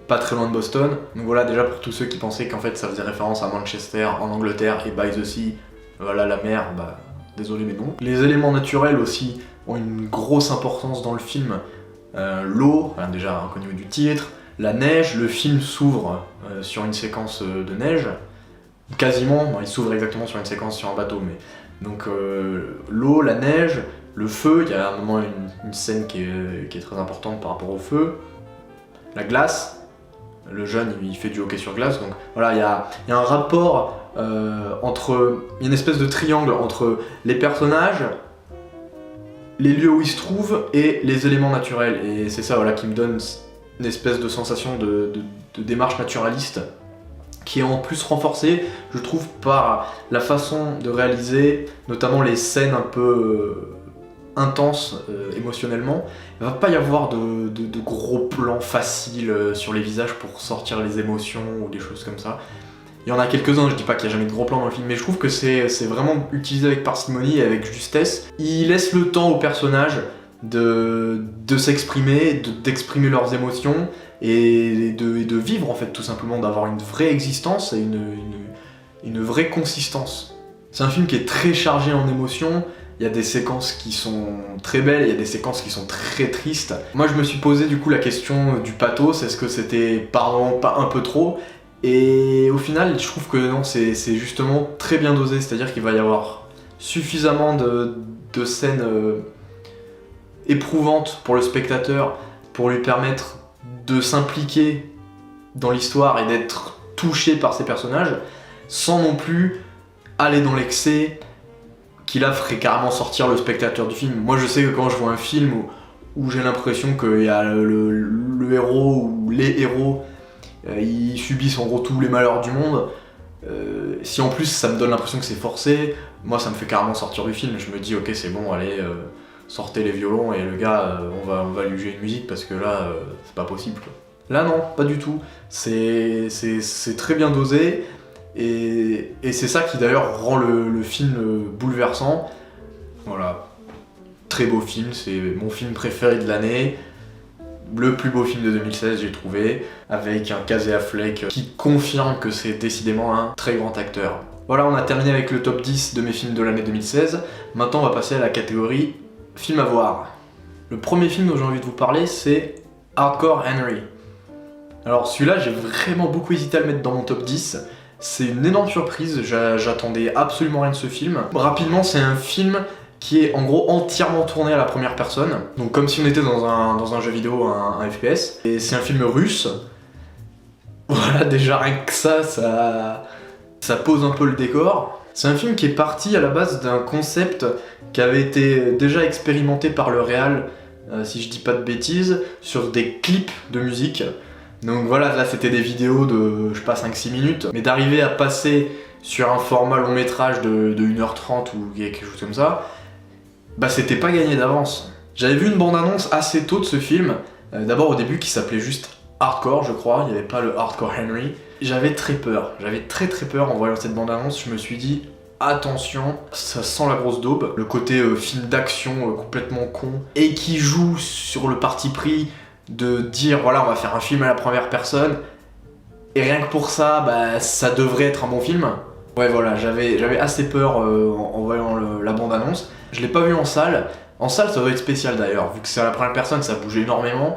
pas très loin de Boston. Donc voilà, déjà pour tous ceux qui pensaient qu'en fait ça faisait référence à Manchester en Angleterre et by the Sea, voilà la mer, désolé mais non. Les éléments naturels aussi ont une grosse importance dans le film. L'eau, déjà au niveau du titre, la neige, le film s'ouvre sur une séquence de neige, quasiment, il s'ouvre exactement sur une séquence sur un bateau, mais donc l'eau, la neige, le feu, il y a un moment une scène qui est très importante par rapport au feu, la glace, le jeune il fait du hockey sur glace, donc voilà, il y a un rapport il y a une espèce de triangle entre les personnages, les lieux où ils se trouvent et les éléments naturels, et c'est ça voilà, qui me donne une espèce de sensation de démarche naturaliste qui est en plus renforcée, je trouve, par la façon de réaliser, notamment les scènes un peu intenses émotionnellement. Il va pas y avoir de gros plans faciles sur les visages pour sortir les émotions ou des choses comme ça. Il y en a quelques-uns, je dis pas qu'il n'y a jamais de gros plans dans le film, mais je trouve que c'est vraiment utilisé avec parcimonie et avec justesse. Il laisse le temps aux personnages de s'exprimer, d'exprimer leurs émotions et de vivre en fait tout simplement, d'avoir une vraie existence et une vraie consistance. C'est un film qui est très chargé en émotions. Il y a des séquences qui sont très belles, il y a des séquences qui sont très tristes. Moi je me suis posé du coup la question du pathos, est-ce que c'était pardon pas un peu trop? Et au final je trouve que non, c'est justement très bien dosé, c'est-à-dire qu'il va y avoir suffisamment de scènes éprouvantes pour le spectateur pour lui permettre de s'impliquer dans l'histoire et d'être touché par ces personnages sans non plus aller dans l'excès qui là ferait carrément sortir le spectateur du film. Moi je sais que quand je vois un film où j'ai l'impression qu'il y a le héros ou les héros, ils subissent en gros tous les malheurs du monde, si en plus ça me donne l'impression que c'est forcé, moi ça me fait carrément sortir du film. Je me dis ok c'est bon, allez, sortez les violons et le gars, on va lui jouer une musique parce que là c'est pas possible quoi. Là non, pas du tout, c'est très bien dosé. Et c'est ça qui d'ailleurs rend le film bouleversant. Voilà, très beau film, c'est mon film préféré de l'année. Le plus beau film de 2016 j'ai trouvé, avec un Casey Affleck qui confirme que c'est décidément un très grand acteur. Voilà, on a terminé avec le top 10 de mes films de l'année 2016. Maintenant on va passer à la catégorie film à voir. Le premier film dont j'ai envie de vous parler c'est Hardcore Henry. Alors celui-là j'ai vraiment beaucoup hésité à le mettre dans mon top 10. C'est une énorme surprise, j'attendais absolument rien de ce film. Rapidement, c'est un film qui est en gros entièrement tourné à la première personne, donc comme si on était dans un jeu vidéo, un FPS. Et c'est un film russe. Voilà, déjà rien que ça pose un peu le décor. C'est un film qui est parti à la base d'un concept qui avait été déjà expérimenté par le réal, si je dis pas de bêtises, sur des clips de musique. Donc voilà, là c'était des vidéos de, je sais pas, 5-6 minutes, mais d'arriver à passer sur un format long métrage de 1h30 ou quelque chose comme ça, bah c'était pas gagné d'avance. J'avais vu une bande-annonce assez tôt de ce film, d'abord au début qui s'appelait juste Hardcore je crois, il n'y avait pas le Hardcore Henry. J'avais très peur, j'avais très peur en voyant cette bande-annonce, je me suis dit attention, ça sent la grosse daube. Le côté film d'action complètement con, et qui joue sur le parti pris de dire voilà on va faire un film à la première personne et rien que pour ça bah ça devrait être un bon film. Ouais voilà, j'avais assez peur en voyant la bande annonce. Je l'ai pas vu en salle ça doit être spécial d'ailleurs vu que c'est à la première personne, ça bouge énormément.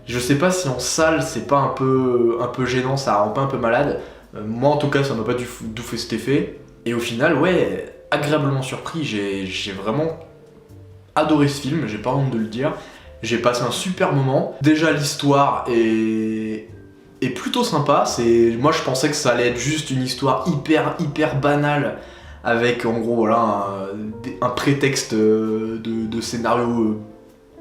Je sais pas si en salle c'est pas un peu gênant, ça rend pas un peu malade. Moi en tout cas ça m'a pas du tout fait cet effet. Et au final ouais, agréablement surpris, j'ai vraiment adoré ce film, j'ai pas honte de le dire. J'ai passé un super moment. Déjà l'histoire est plutôt sympa. Moi je pensais que ça allait être juste une histoire hyper banale avec en gros voilà un prétexte de scénario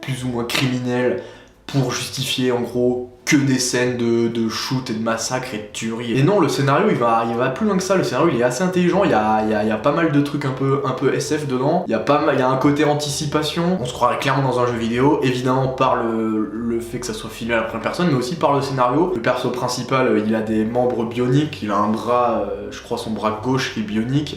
plus ou moins criminel pour justifier en gros que des scènes de shoot et de massacre et de tuerie. Et non, le scénario il va plus loin que ça, le scénario il est assez intelligent, il y a pas mal de trucs un peu SF dedans, il y a un côté anticipation, on se croirait clairement dans un jeu vidéo, évidemment par le fait que ça soit filmé à la première personne, mais aussi par le scénario. Le perso principal il a des membres bioniques, il a un bras, je crois son bras gauche qui est bionique,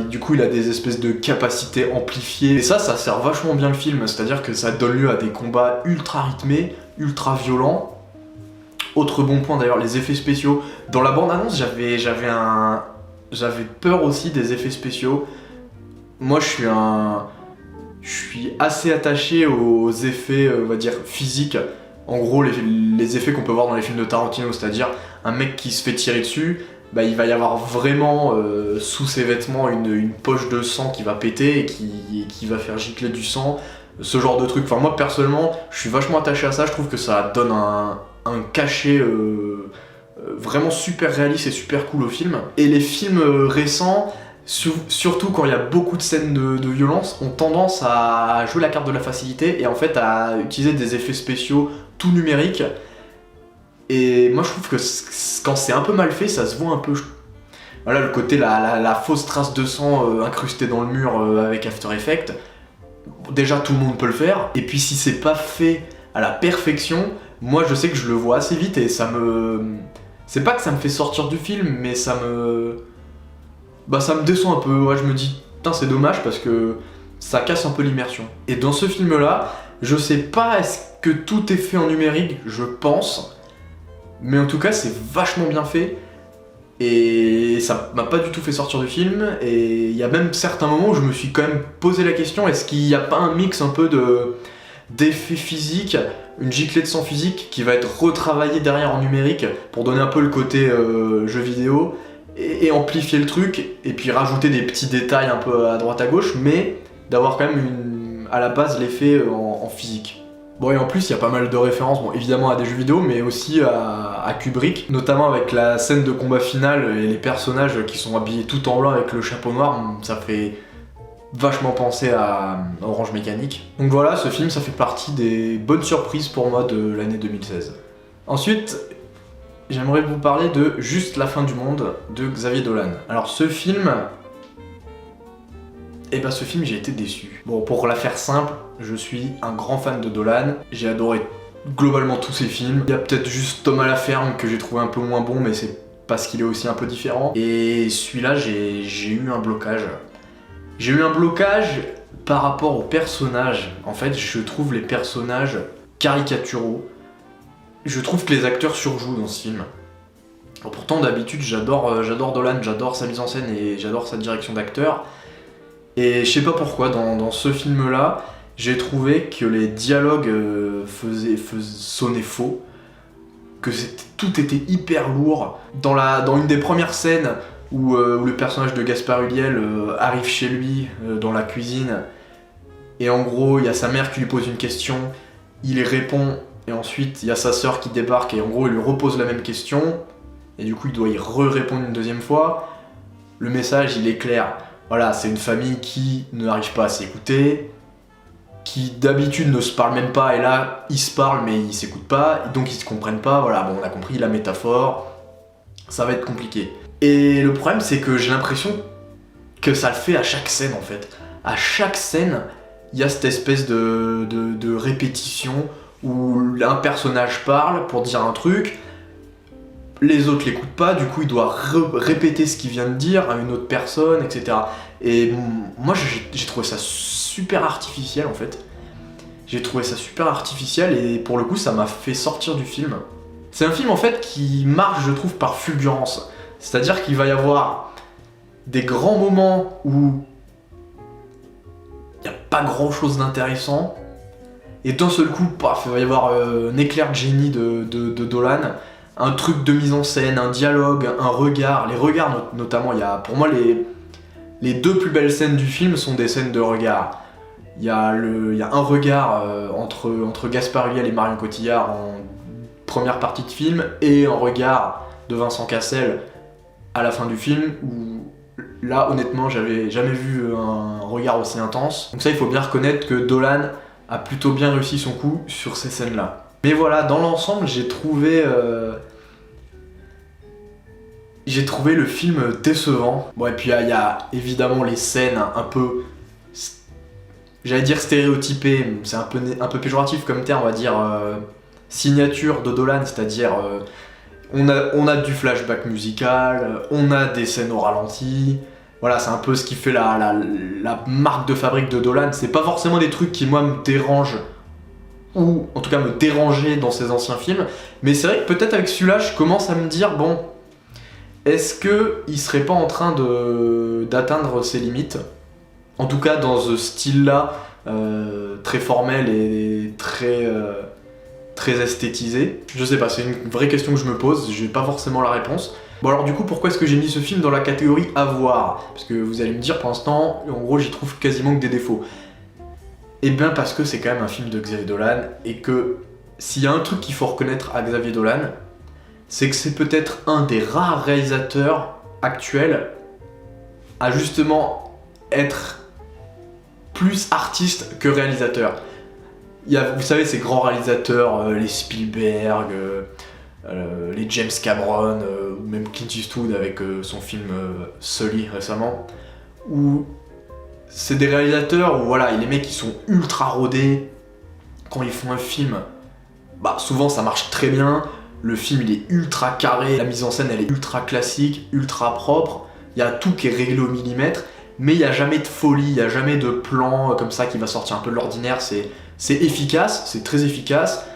du coup il a des espèces de capacités amplifiées, et ça sert vachement bien le film, c'est-à-dire que ça donne lieu à des combats ultra rythmés, ultra violents. Autre bon point d'ailleurs, les effets spéciaux. Dans la bande-annonce, j'avais peur aussi des effets spéciaux. Moi, je suis assez attaché aux effets, on va dire, physiques. En gros, les effets qu'on peut voir dans les films de Tarantino, c'est-à-dire un mec qui se fait tirer dessus, bah, il va y avoir vraiment sous ses vêtements une poche de sang qui va péter et qui va faire gicler du sang. Ce genre de truc. Enfin, moi, personnellement, je suis vachement attaché à ça. Je trouve que ça donne un cachet vraiment super réaliste et super cool au film. Et les films récents, surtout quand il y a beaucoup de scènes de violence, ont tendance à jouer la carte de la facilité et en fait à utiliser des effets spéciaux tout numériques. Et moi je trouve que quand c'est un peu mal fait, ça se voit un peu. Voilà le côté, la fausse trace de sang incrustée dans le mur avec After Effects. Déjà tout le monde peut le faire. Et puis si c'est pas fait à la perfection, moi je sais que je le vois assez vite et ça me C'est pas que ça me fait sortir du film, mais ça me déçoit un peu. Ouais, je me dis, putain, c'est dommage parce que ça casse un peu l'immersion. Et dans ce film-là, je sais pas est-ce que tout est fait en numérique, je pense, mais en tout cas, c'est vachement bien fait. Et ça m'a pas du tout fait sortir du film, et il y a même certains moments où je me suis quand même posé la question, est-ce qu'il n'y a pas un mix un peu d'effets physiques, une giclée de sang physique qui va être retravaillée derrière en numérique pour donner un peu le côté jeu vidéo, et amplifier le truc, et puis rajouter des petits détails un peu à droite à gauche, mais d'avoir quand même à la base l'effet en physique. Bon, et en plus, il y a pas mal de références, bon, évidemment à des jeux vidéo, mais aussi à Kubrick, notamment avec la scène de combat finale et les personnages qui sont habillés tout en blanc avec le chapeau noir, ça fait vachement penser à Orange Mécanique. Donc voilà, ce film, ça fait partie des bonnes surprises pour moi de l'année 2016. Ensuite, j'aimerais vous parler de Juste la fin du monde de Xavier Dolan. Alors ce film, j'ai été déçu. Bon, pour la faire simple, je suis un grand fan de Dolan. J'ai adoré globalement tous ses films. Il y a peut-être juste Tom à la ferme que j'ai trouvé un peu moins bon, mais c'est parce qu'il est aussi un peu différent. Et celui-là, j'ai eu un blocage. J'ai eu un blocage par rapport aux personnages. En fait, je trouve les personnages caricaturaux. Je trouve que les acteurs surjouent dans ce film. Alors, pourtant, d'habitude, j'adore Dolan, j'adore sa mise en scène et j'adore sa direction d'acteur. Et je sais pas pourquoi, dans ce film-là, j'ai trouvé que les dialogues sonnaient faux, que tout était hyper lourd. Dans une des premières scènes où le personnage de Gaspard Ulliel arrive chez lui dans la cuisine, et en gros, il y a sa mère qui lui pose une question, il y répond, et ensuite il y a sa sœur qui débarque, et en gros, il lui repose la même question, et du coup, il doit y répondre une deuxième fois. Le message, il est clair. Voilà, c'est une famille qui n'arrive pas à s'écouter, qui d'habitude ne se parle même pas, et là, ils se parlent mais ils s'écoutent pas, donc ils se comprennent pas, voilà, bon, on a compris la métaphore, ça va être compliqué. Et le problème, c'est que j'ai l'impression que ça le fait à chaque scène, en fait. À chaque scène, il y a cette espèce de répétition où un personnage parle pour dire un truc, les autres l'écoutent pas, du coup il doit répéter ce qu'il vient de dire à une autre personne, etc. Et moi j'ai trouvé ça super artificiel en fait. J'ai trouvé ça super artificiel et pour le coup ça m'a fait sortir du film. C'est un film en fait qui marche je trouve par fulgurance. C'est-à-dire qu'il va y avoir des grands moments où il n'y a pas grand chose d'intéressant. Et d'un seul coup, paf, il va y avoir un éclair de génie de Dolan. Un truc de mise en scène, un dialogue, un regard. Les regards notamment, il y a, pour moi les deux plus belles scènes du film sont des scènes de regard. Il y a un regard entre Gaspard Ulliel et Marion Cotillard en première partie de film, et un regard de Vincent Cassel à la fin du film, où là honnêtement j'avais jamais vu un regard aussi intense. Donc ça il faut bien reconnaître que Dolan a plutôt bien réussi son coup sur ces scènes là. Mais voilà, dans l'ensemble, j'ai trouvé le film décevant. Bon, et puis il y a évidemment les scènes un peu, j'allais dire stéréotypées, c'est un peu péjoratif comme terme, on va dire signature de Dolan, c'est-à-dire on a du flashback musical, on a des scènes au ralenti. Voilà, c'est un peu ce qui fait la marque de fabrique de Dolan. C'est pas forcément des trucs qui moi me dérangent, ou en tout cas me déranger dans ses anciens films, mais c'est vrai que peut-être avec celui-là je commence à me dire, bon, est-ce qu'il serait pas en train d'atteindre ses limites, en tout cas dans ce style-là, très formel et très esthétisé. Je sais pas, c'est une vraie question que je me pose, j'ai pas forcément la réponse. Bon alors du coup, pourquoi est-ce que j'ai mis ce film dans la catégorie à voir? Parce que vous allez me dire, pour l'instant, en gros j'y trouve quasiment que des défauts. Eh bien parce que c'est quand même un film de Xavier Dolan, et que s'il y a un truc qu'il faut reconnaître à Xavier Dolan, c'est que c'est peut-être un des rares réalisateurs actuels à justement être plus artiste que réalisateur. Il y a, vous savez, ces grands réalisateurs, les Spielberg, les James Cameron, ou même Clint Eastwood avec son film Sully récemment, où c'est des réalisateurs où voilà, les mecs ils sont ultra rodés. Quand ils font un film, bah souvent ça marche très bien. Le film il est ultra carré, la mise en scène elle est ultra classique, ultra propre, il y a tout qui est réglé au millimètre, mais il n'y a jamais de folie, il n'y a jamais de plan comme ça qui va sortir un peu de l'ordinaire, c'est efficace, c'est très efficace,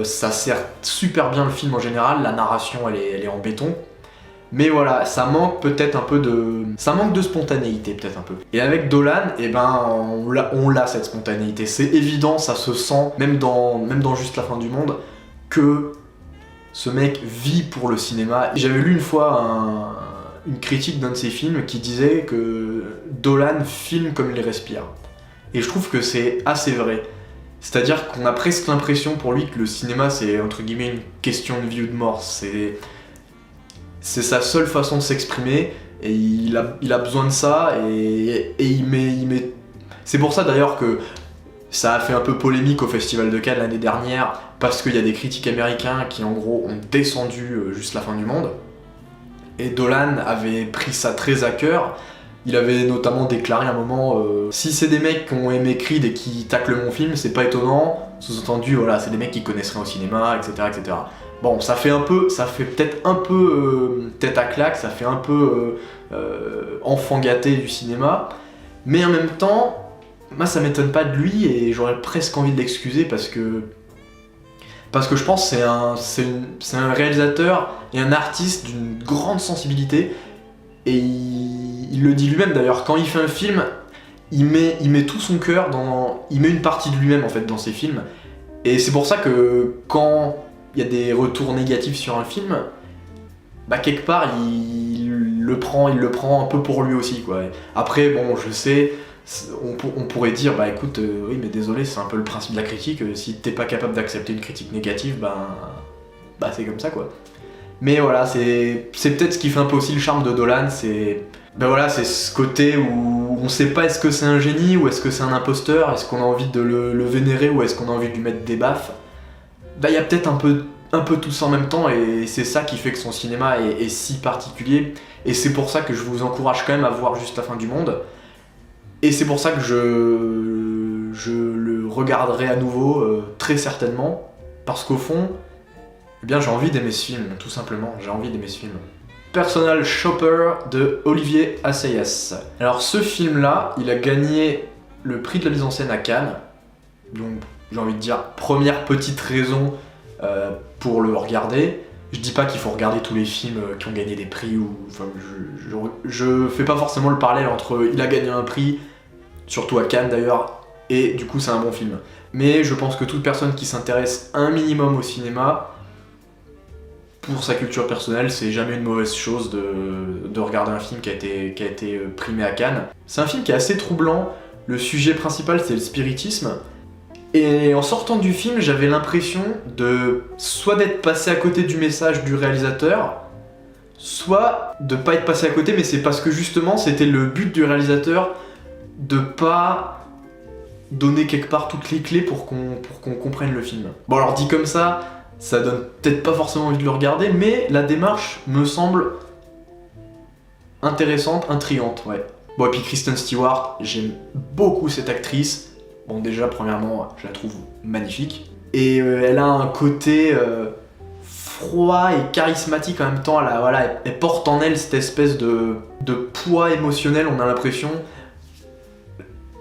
ça sert super bien le film en général, la narration elle est en béton, mais voilà, ça manque peut-être un peu de... ça manque de spontanéité peut-être un peu. Et avec Dolan, eh ben, on l'a cette spontanéité, c'est évident, ça se sent, même dans Juste la fin du monde, que ce mec vit pour le cinéma. J'avais lu une fois une critique d'un de ses films qui disait que Dolan filme comme il respire. Et je trouve que c'est assez vrai. C'est-à-dire qu'on a presque l'impression pour lui que le cinéma c'est entre guillemets une question de vie ou de mort. C'est sa seule façon de s'exprimer et il a besoin de ça et il met... C'est pour ça d'ailleurs que ça a fait un peu polémique au Festival de Cannes l'année dernière parce qu'il y a des critiques américains qui en gros ont descendu Juste la fin du monde. Et Dolan avait pris ça très à cœur. Il avait notamment déclaré à un moment si c'est des mecs qui ont aimé Creed et qui taclent mon film, c'est pas étonnant. Sous-entendu, voilà, c'est des mecs qui connaissent rien au cinéma, etc. etc. Bon, ça fait peut-être un peu tête à claque, ça fait un peu enfant gâté du cinéma. Mais en même temps, moi ça m'étonne pas de lui et j'aurais presque envie de l'excuser parce que je pense que c'est un réalisateur et un artiste d'une grande sensibilité et il le dit lui-même d'ailleurs, quand il fait un film, il met tout son cœur il met une partie de lui-même en fait dans ses films et c'est pour ça que quand il y a des retours négatifs sur un film, bah quelque part il le prend un peu pour lui aussi quoi. Après bon, je sais, on pourrait dire bah écoute oui mais désolé, c'est un peu le principe de la critique, si t'es pas capable d'accepter une critique négative, bah c'est comme ça quoi. Mais voilà, c'est peut-être ce qui fait un peu aussi le charme de Dolan, c'est ce côté où on sait pas est-ce que c'est un génie ou est-ce que c'est un imposteur, est-ce qu'on a envie de le vénérer ou est-ce qu'on a envie de lui mettre des baffes. Bah il y a peut-être un peu tout ça en même temps et c'est ça qui fait que son cinéma est si particulier et c'est pour ça que je vous encourage quand même à voir Juste la fin du monde. Et c'est pour ça que je le regarderai à nouveau très certainement, parce qu'au fond, eh bien j'ai envie d'aimer ce film, tout simplement, j'ai envie d'aimer ce film. Personal Shopper de Olivier Assayas. Alors ce film-là, il a gagné le prix de la mise en scène à Cannes, donc j'ai envie de dire première petite raison pour le regarder. Je dis pas qu'il faut regarder tous les films qui ont gagné des prix ou... Enfin, je fais pas forcément le parallèle entre il a gagné un prix, surtout à Cannes d'ailleurs, et du coup c'est un bon film. Mais je pense que toute personne qui s'intéresse un minimum au cinéma, pour sa culture personnelle, c'est jamais une mauvaise chose de regarder un film qui a été primé à Cannes. C'est un film qui est assez troublant, le sujet principal c'est le spiritisme, et en sortant du film, j'avais l'impression soit d'être passé à côté du message du réalisateur, soit de pas être passé à côté, mais c'est parce que justement c'était le but du réalisateur de pas donner quelque part toutes les clés pour qu'on comprenne le film. Bon alors dit comme ça donne peut-être pas forcément envie de le regarder, mais la démarche me semble intéressante, intrigante, ouais. Bon et puis Kristen Stewart, j'aime beaucoup cette actrice. Bon déjà premièrement je la trouve magnifique et elle a un côté froid et charismatique en même temps, elle porte en elle cette espèce de poids émotionnel, on a l'impression.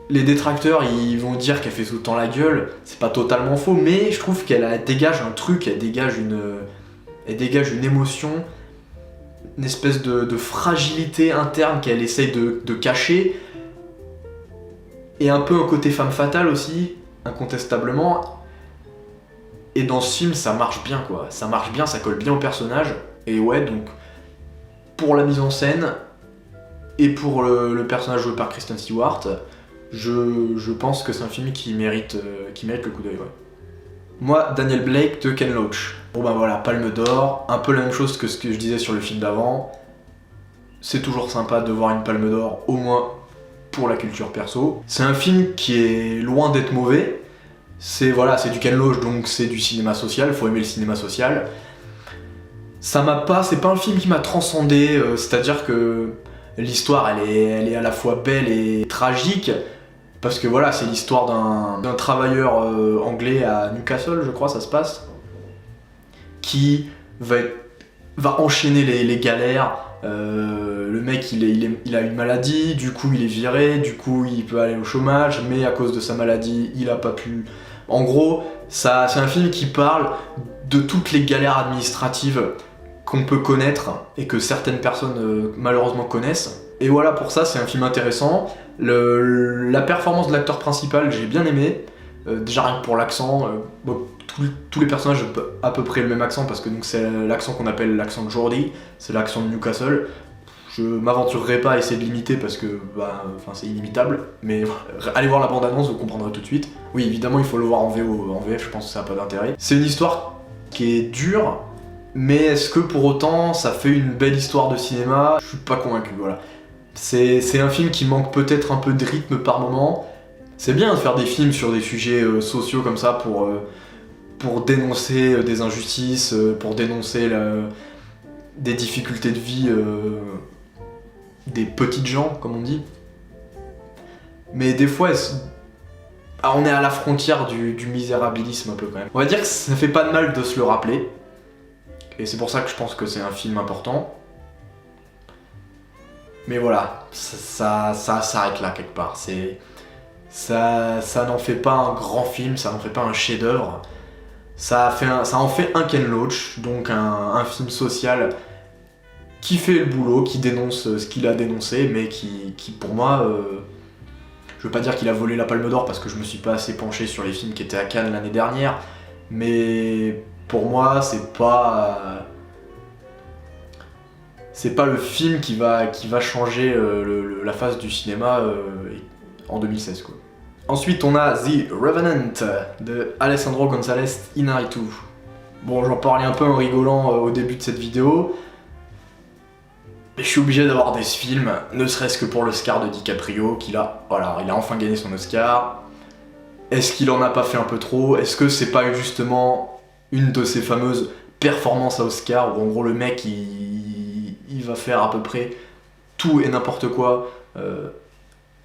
Les détracteurs ils vont dire qu'elle fait tout le temps la gueule, c'est pas totalement faux, mais je trouve qu'elle dégage un truc, elle dégage une émotion, une espèce de fragilité interne qu'elle essaye de cacher. Et un peu un côté femme fatale aussi, incontestablement. Et dans ce film, ça marche bien quoi. Ça marche bien, ça colle bien au personnage. Et ouais, donc, pour la mise en scène, et pour le personnage joué par Kristen Stewart, je pense que c'est un film qui mérite le coup d'œil, ouais. Moi, Daniel Blake de Ken Loach. Bon bah voilà, Palme d'Or, un peu la même chose que ce que je disais sur le film d'avant. C'est toujours sympa de voir une Palme d'Or, au moins pour la culture perso. C'est un film qui est loin d'être mauvais. C'est du Ken Loach, donc c'est du cinéma social, faut aimer le cinéma social. C'est pas un film qui m'a transcendé, c'est-à-dire que l'histoire elle est à la fois belle et tragique, parce que voilà, c'est l'histoire d'un travailleur anglais à Newcastle, je crois, ça se passe, qui va enchaîner les galères. Le mec il a une maladie, du coup il est viré, du coup il peut aller au chômage, mais à cause de sa maladie il a pas pu. En gros, c'est un film qui parle de toutes les galères administratives qu'on peut connaître et que certaines personnes malheureusement connaissent. Et voilà, pour ça c'est un film intéressant. La performance de l'acteur principal, j'ai bien aimé. Déjà rien que pour l'accent, tous les personnages ont à peu près le même accent parce que c'est l'accent qu'on appelle l'accent de Geordie, c'est l'accent de Newcastle. Je m'aventurerai pas à essayer de l'imiter parce que c'est inimitable, mais allez voir la bande-annonce, vous comprendrez tout de suite. Oui, évidemment, il faut le voir en VO, en VF, je pense que ça n'a pas d'intérêt. C'est une histoire qui est dure, mais est-ce que pour autant ça fait une belle histoire de cinéma? Je suis pas convaincu, voilà. C'est un film qui manque peut-être un peu de rythme par moment. C'est bien de faire des films sur des sujets sociaux comme ça pour dénoncer des injustices, pour dénoncer des difficultés de vie des petites gens, comme on dit. Mais des fois, on est à la frontière du misérabilisme un peu quand même. On va dire que ça fait pas de mal de se le rappeler. Et c'est pour ça que je pense que c'est un film important. Mais voilà, ça s'arrête là quelque part. Ça n'en fait pas un grand film, ça n'en fait pas un chef-d'œuvre. Ça en fait un Ken Loach, donc un film social qui fait le boulot, qui dénonce ce qu'il a dénoncé, mais qui pour moi, je veux pas dire qu'il a volé la Palme d'Or parce que je me suis pas assez penché sur les films qui étaient à Cannes l'année dernière, mais pour moi c'est pas le film qui va changer la face du cinéma en 2016 quoi. Ensuite on a The Revenant de Alessandro González Iñárritu. Bon, j'en parlais un peu en rigolant au début de cette vidéo, mais je suis obligé d'aborder ce film, ne serait-ce que pour l'Oscar de DiCaprio, il a enfin gagné son Oscar. Est-ce qu'il en a pas fait un peu trop? Est-ce que c'est pas justement une de ces fameuses performances à Oscar où en gros le mec il va faire à peu près tout et n'importe quoi,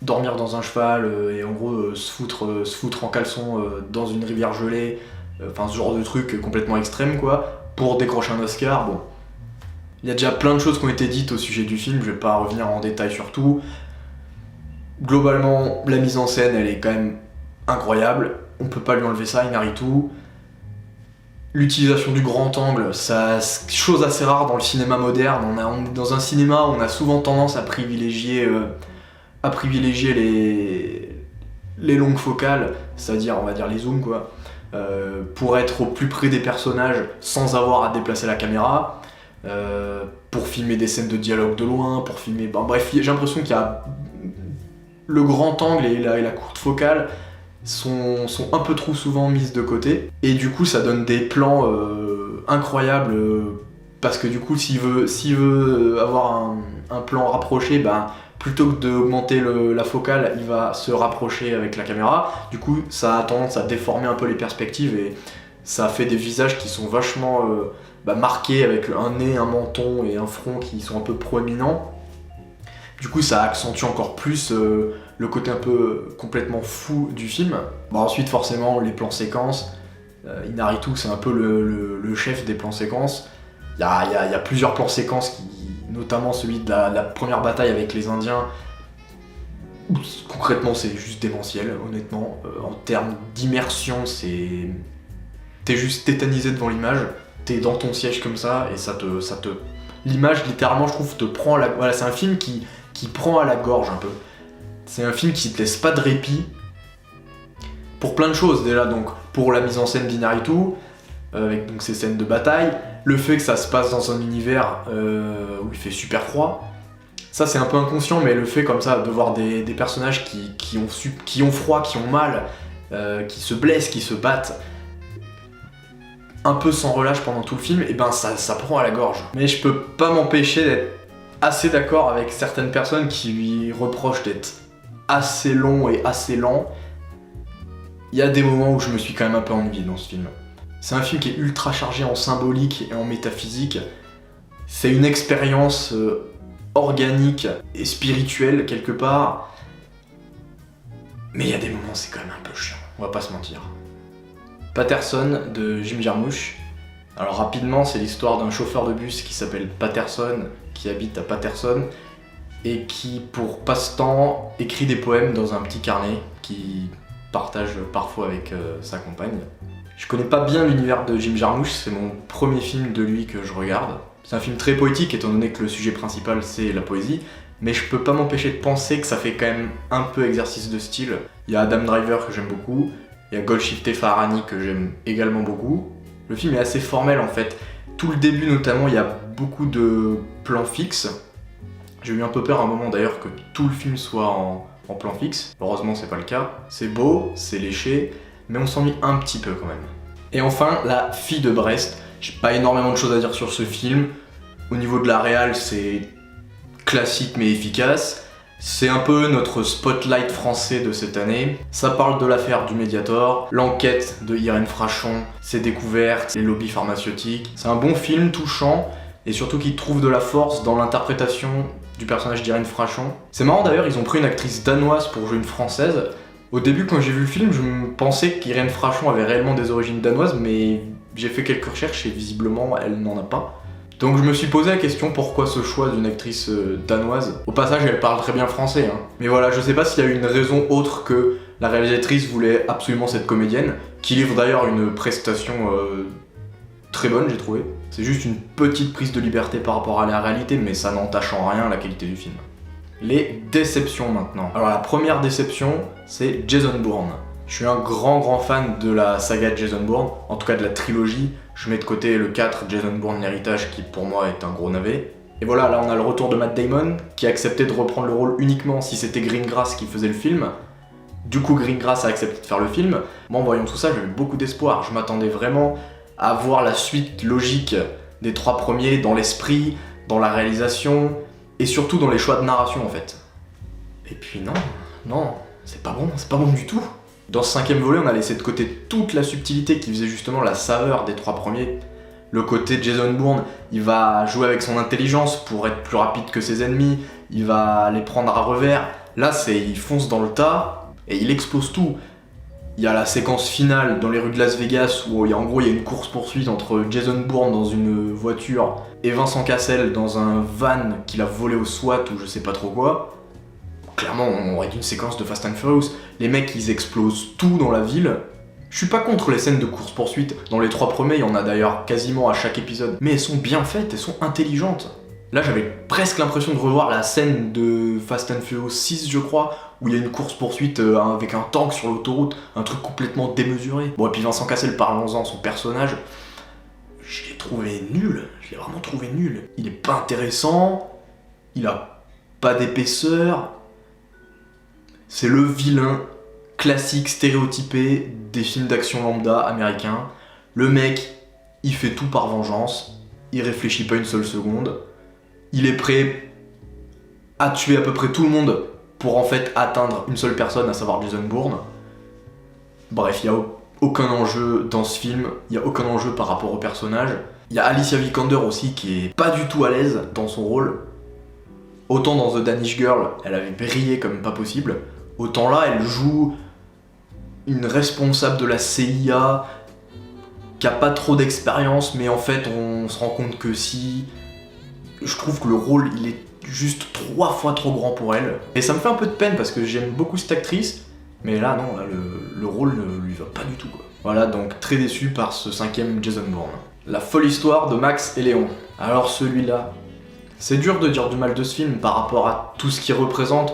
dormir dans un cheval et en gros se foutre en caleçon dans une rivière gelée, ce genre de truc complètement extrême quoi, pour décrocher un Oscar. Bon, il y a déjà plein de choses qui ont été dites au sujet du film, je vais pas revenir en détail sur tout. Globalement, la mise en scène elle est quand même incroyable, on peut pas lui enlever ça, Iñárritu. L'utilisation du grand angle, c'est chose assez rare dans le cinéma moderne. Dans un cinéma, on a souvent tendance à privilégier les longues focales, c'est-à-dire on va dire les zooms quoi, pour être au plus près des personnages sans avoir à déplacer la caméra, pour filmer des scènes de dialogue de loin, pour filmer... bref, j'ai l'impression qu'il y a le grand angle et la courte focale sont un peu trop souvent mises de côté, et du coup ça donne des plans incroyables, parce que du coup s'il veut avoir un plan rapproché, plutôt que d'augmenter la focale, il va se rapprocher avec la caméra, du coup ça a tendance à déformer un peu les perspectives et ça fait des visages qui sont vachement marqués avec un nez, un menton et un front qui sont un peu proéminents. Du coup ça accentue encore plus le côté un peu complètement fou du film. Ensuite forcément les plans séquences, Iñárritu c'est un peu le chef des plans séquences. Il y a plusieurs plans séquences, notamment celui de la première bataille avec les Indiens, où concrètement c'est juste démentiel honnêtement. En termes d'immersion, t'es juste tétanisé devant l'image, t'es dans ton siège comme ça et l'image littéralement je trouve te prend voilà, c'est un film qui prend à la gorge un peu. C'est un film qui te laisse pas de répit pour plein de choses déjà, donc pour la mise en scène d'Iñárritu, avec donc ces scènes de bataille, le fait que ça se passe dans un univers où il fait super froid, ça c'est un peu inconscient, mais le fait comme ça de voir des personnages qui ont froid, qui ont mal, qui se blessent, qui se battent un peu sans relâche pendant tout le film, et ça prend à la gorge. Mais je peux pas m'empêcher d'être assez d'accord avec certaines personnes qui lui reprochent d'être assez long et assez lent. Il y a des moments où je me suis quand même un peu ennuyé dans ce film. C'est un film qui est ultra chargé en symbolique et en métaphysique. C'est une expérience organique et spirituelle quelque part. Mais il y a des moments c'est quand même un peu chiant, on va pas se mentir. Patterson de Jim Jarmusch. Alors rapidement, c'est l'histoire d'un chauffeur de bus qui s'appelle Patterson, qui habite à Patterson, et qui, pour passe-temps, écrit des poèmes dans un petit carnet qu'il partage parfois avec sa compagne. Je connais pas bien l'univers de Jim Jarmusch, c'est mon premier film de lui que je regarde. C'est un film très poétique étant donné que le sujet principal c'est la poésie, mais je peux pas m'empêcher de penser que ça fait quand même un peu exercice de style. Il y a Adam Driver que j'aime beaucoup, il y a Golshifteh Farahani que j'aime également beaucoup. Le film est assez formel en fait. Tout le début notamment, il y a beaucoup de plans fixes. J'ai eu un peu peur à un moment d'ailleurs que tout le film soit en plan fixe. Heureusement c'est pas le cas. C'est beau, c'est léché, mais on s'ennuie un petit peu quand même. Et enfin, La fille de Brest. J'ai pas énormément de choses à dire sur ce film. Au niveau de la réal, c'est classique mais efficace. C'est un peu notre spotlight français de cette année. Ça parle de l'affaire du Mediator, l'enquête de Irène Frachon, ses découvertes, les lobbies pharmaceutiques. C'est un bon film touchant et surtout qui trouve de la force dans l'interprétation du personnage d'Irène Frachon. C'est marrant d'ailleurs, ils ont pris une actrice danoise pour jouer une française. Au début, quand j'ai vu le film, je me pensais qu'Irène Frachon avait réellement des origines danoises, mais j'ai fait quelques recherches et visiblement elle n'en a pas. Donc je me suis posé la question pourquoi ce choix d'une actrice danoise. Au passage, elle parle très bien français, hein. Mais voilà, je sais pas s'il y a eu une raison autre que la réalisatrice voulait absolument cette comédienne, qui livre d'ailleurs une prestation très bonne, j'ai trouvé. C'est juste une petite prise de liberté par rapport à la réalité, mais ça n'entache en rien la qualité du film. Les déceptions maintenant. Alors la première déception, c'est Jason Bourne. Je suis un grand fan de la saga de Jason Bourne, en tout cas de la trilogie. Je mets de côté le 4, Jason Bourne l'héritage, qui pour moi est un gros navet. Et voilà, là on a le retour de Matt Damon, qui a accepté de reprendre le rôle uniquement si c'était Greengrass qui faisait le film. Du coup Greengrass a accepté de faire le film. Moi en voyant tout ça, j'avais beaucoup d'espoir. Je m'attendais vraiment à voir la suite logique des 3 premiers dans l'esprit, dans la réalisation, et surtout dans les choix de narration en fait. Et puis non, c'est pas bon du tout. Dans ce 5e volet, on a laissé de côté toute la subtilité qui faisait justement la saveur des 3 premiers. Le côté Jason Bourne, il va jouer avec son intelligence pour être plus rapide que ses ennemis, il va les prendre à revers. Là, il fonce dans le tas et il explose tout. Il y a la séquence finale dans les rues de Las Vegas où il y a une course-poursuite entre Jason Bourne dans une voiture et Vincent Cassel dans un van qu'il a volé au SWAT ou je sais pas trop quoi. Clairement, on aurait une séquence de Fast and Furious. Les mecs, ils explosent tout dans la ville. Je suis pas contre les scènes de course-poursuite. Dans les 3 premiers, il y en a d'ailleurs quasiment à chaque épisode. Mais elles sont bien faites, elles sont intelligentes. Là, j'avais presque l'impression de revoir la scène de Fast and Furious 6, je crois, où il y a une course-poursuite avec un tank sur l'autoroute, un truc complètement démesuré. Bon, et puis Vincent Cassel, parlons-en, son personnage, je l'ai trouvé nul. Je l'ai vraiment trouvé nul. Il est pas intéressant, il a pas d'épaisseur. C'est le vilain classique stéréotypé des films d'action lambda américains. Le mec, il fait tout par vengeance, il réfléchit pas une seule seconde, il est prêt à tuer à peu près tout le monde pour en fait atteindre une seule personne, à savoir Jason Bourne. Bref, il y a aucun enjeu dans ce film, il y a aucun enjeu par rapport au personnage. Il y a Alicia Vikander aussi qui est pas du tout à l'aise dans son rôle. Autant dans The Danish Girl, elle avait brillé comme pas possible. Autant là, elle joue une responsable de la CIA qui a pas trop d'expérience, mais en fait, on se rend compte que si. Je trouve que le rôle, il est juste 3 fois trop grand pour elle. Et ça me fait un peu de peine parce que j'aime beaucoup cette actrice, mais là, non, là, le rôle ne lui va pas du tout, quoi. Voilà, donc très déçu par ce 5e Jason Bourne. La folle histoire de Max et Léon. Alors celui-là, c'est dur de dire du mal de ce film par rapport à tout ce qu'il représente.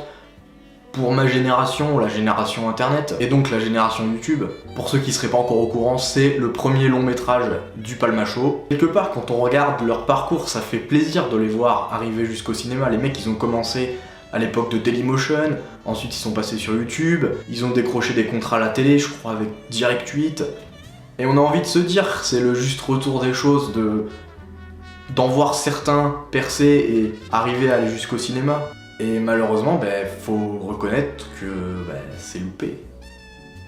Pour ma génération, la génération internet, et donc la génération YouTube, pour ceux qui seraient pas encore au courant, c'est le premier long métrage du Palmacho. Quelque part, quand on regarde leur parcours, ça fait plaisir de les voir arriver jusqu'au cinéma. Les mecs, ils ont commencé à l'époque de Dailymotion, ensuite ils sont passés sur YouTube, ils ont décroché des contrats à la télé, je crois avec Direct 8, et on a envie de se dire, c'est le juste retour des choses, d'en voir certains percer et arriver à aller jusqu'au cinéma. Et malheureusement, faut reconnaître que c'est loupé.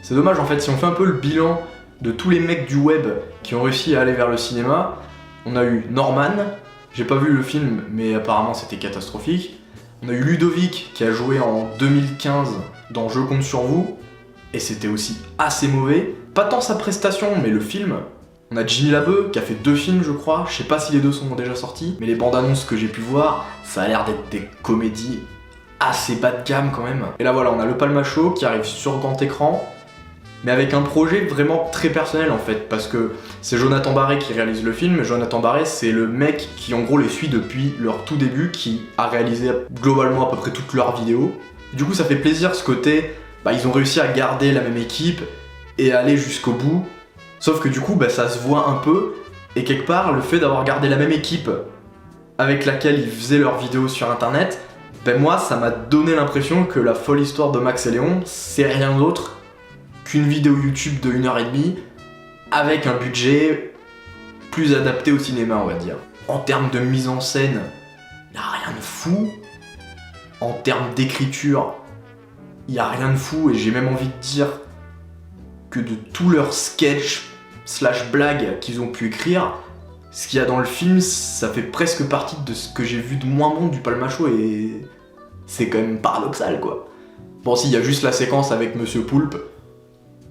C'est dommage en fait, si on fait un peu le bilan de tous les mecs du web qui ont réussi à aller vers le cinéma, on a eu Norman, j'ai pas vu le film mais apparemment c'était catastrophique. On a eu Ludovic qui a joué en 2015 dans Je compte sur vous, et c'était aussi assez mauvais. Pas tant sa prestation, mais le film, On a Jimmy Labeu qui a fait 2 films je crois, je sais pas si les 2 sont déjà sortis, mais les bandes annonces que j'ai pu voir, ça a l'air d'être des comédies assez bas de gamme quand même. Et là voilà, on a Le Palmacho qui arrive sur grand écran, mais avec un projet vraiment très personnel en fait, parce que c'est Jonathan Barré qui réalise le film. Jonathan Barré, c'est le mec qui en gros les suit depuis leur tout début, qui a réalisé globalement à peu près toutes leurs vidéos. Du coup ça fait plaisir ce côté, ils ont réussi à garder la même équipe et aller jusqu'au bout, sauf que du coup ça se voit un peu, et quelque part le fait d'avoir gardé la même équipe avec laquelle ils faisaient leurs vidéos sur internet, moi ça m'a donné l'impression que La Folle Histoire de Max et Léon, c'est rien d'autre qu'une vidéo YouTube de 1h30 avec un budget plus adapté au cinéma, on va dire. En termes de mise en scène, y a rien de fou. En termes d'écriture, y a rien de fou, et j'ai même envie de dire que de tous leurs sketchs / blagues qu'ils ont pu écrire, ce qu'il y a dans le film, ça fait presque partie de ce que j'ai vu de moins bon du Palmacho, et c'est quand même paradoxal quoi. Bon, si, il y a juste la séquence avec Monsieur Poulpe,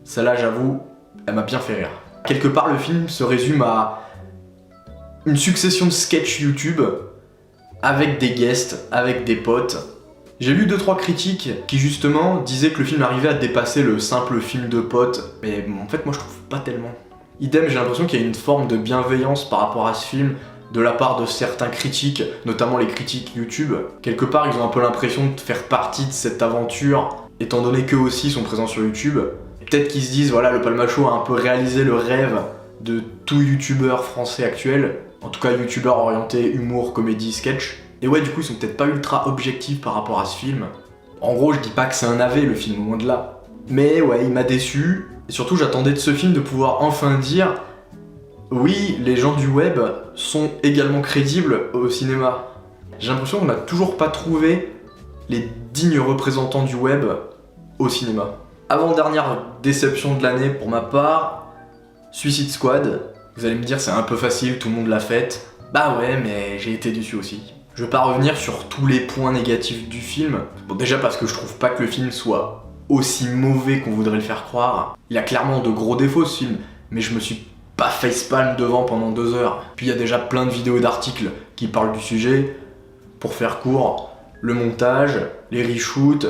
celle-là j'avoue, elle m'a bien fait rire. Quelque part le film se résume à une succession de sketchs YouTube avec des guests, avec des potes. J'ai lu 2-3 critiques qui justement disaient que le film arrivait à dépasser le simple film de potes, mais en fait moi je trouve pas tellement. Idem, j'ai l'impression qu'il y a une forme de bienveillance par rapport à ce film de la part de certains critiques, notamment les critiques YouTube. Quelque part ils ont un peu l'impression de faire partie de cette aventure, étant donné qu'eux aussi sont présents sur YouTube. Peut-être qu'ils se disent, voilà, le Palmacho a un peu réalisé le rêve de tout youtubeur français actuel, en tout cas youtubeur orienté humour, comédie, sketch. Et ouais, du coup ils sont peut-être pas ultra objectifs par rapport à ce film. En gros, je dis pas que c'est un navet le film, loin de là. Mais ouais, il m'a déçu, et surtout j'attendais de ce film de pouvoir enfin dire oui, les gens du web sont également crédibles au cinéma. J'ai l'impression qu'on n'a toujours pas trouvé les dignes représentants du web au cinéma. Avant-dernière déception de l'année pour ma part, Suicide Squad. Vous allez me dire c'est un peu facile, tout le monde l'a faite. Bah ouais, mais j'ai été déçu aussi. Je vais pas revenir sur tous les points négatifs du film. Bon, déjà parce que je trouve pas que le film soit aussi mauvais qu'on voudrait le faire croire. Il a clairement de gros défauts ce film, mais je me suis pas facepalm devant pendant 2 heures. Puis il y a déjà plein de vidéos et d'articles qui parlent du sujet. Pour faire court, le montage, les reshoots,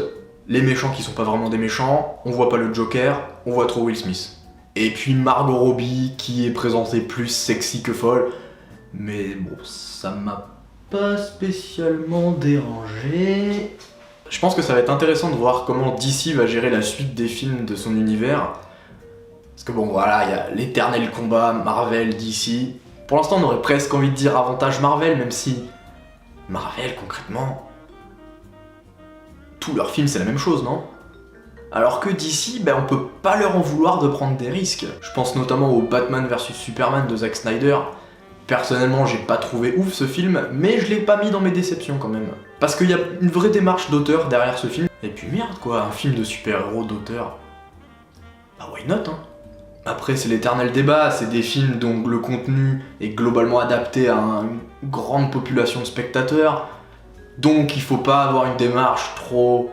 les méchants qui sont pas vraiment des méchants, on voit pas le Joker, on voit trop Will Smith. Et puis Margot Robbie qui est présentée plus sexy que folle, mais bon, ça m'a pas spécialement dérangé. Je pense que ça va être intéressant de voir comment DC va gérer la suite des films de son univers. Parce que bon voilà, il y a l'éternel combat Marvel, DC. Pour l'instant on aurait presque envie de dire avantage Marvel, même si Marvel concrètement, tous leurs films c'est la même chose, non? Alors que DC, on peut pas leur en vouloir de prendre des risques. Je pense notamment au Batman vs Superman de Zack Snyder. Personnellement, j'ai pas trouvé ouf ce film, mais je l'ai pas mis dans mes déceptions quand même. Parce qu'il y a une vraie démarche d'auteur derrière ce film. Et puis merde quoi, un film de super-héros d'auteur, why not hein? Après c'est l'éternel débat, c'est des films dont le contenu est globalement adapté à une grande population de spectateurs, donc il faut pas avoir une démarche trop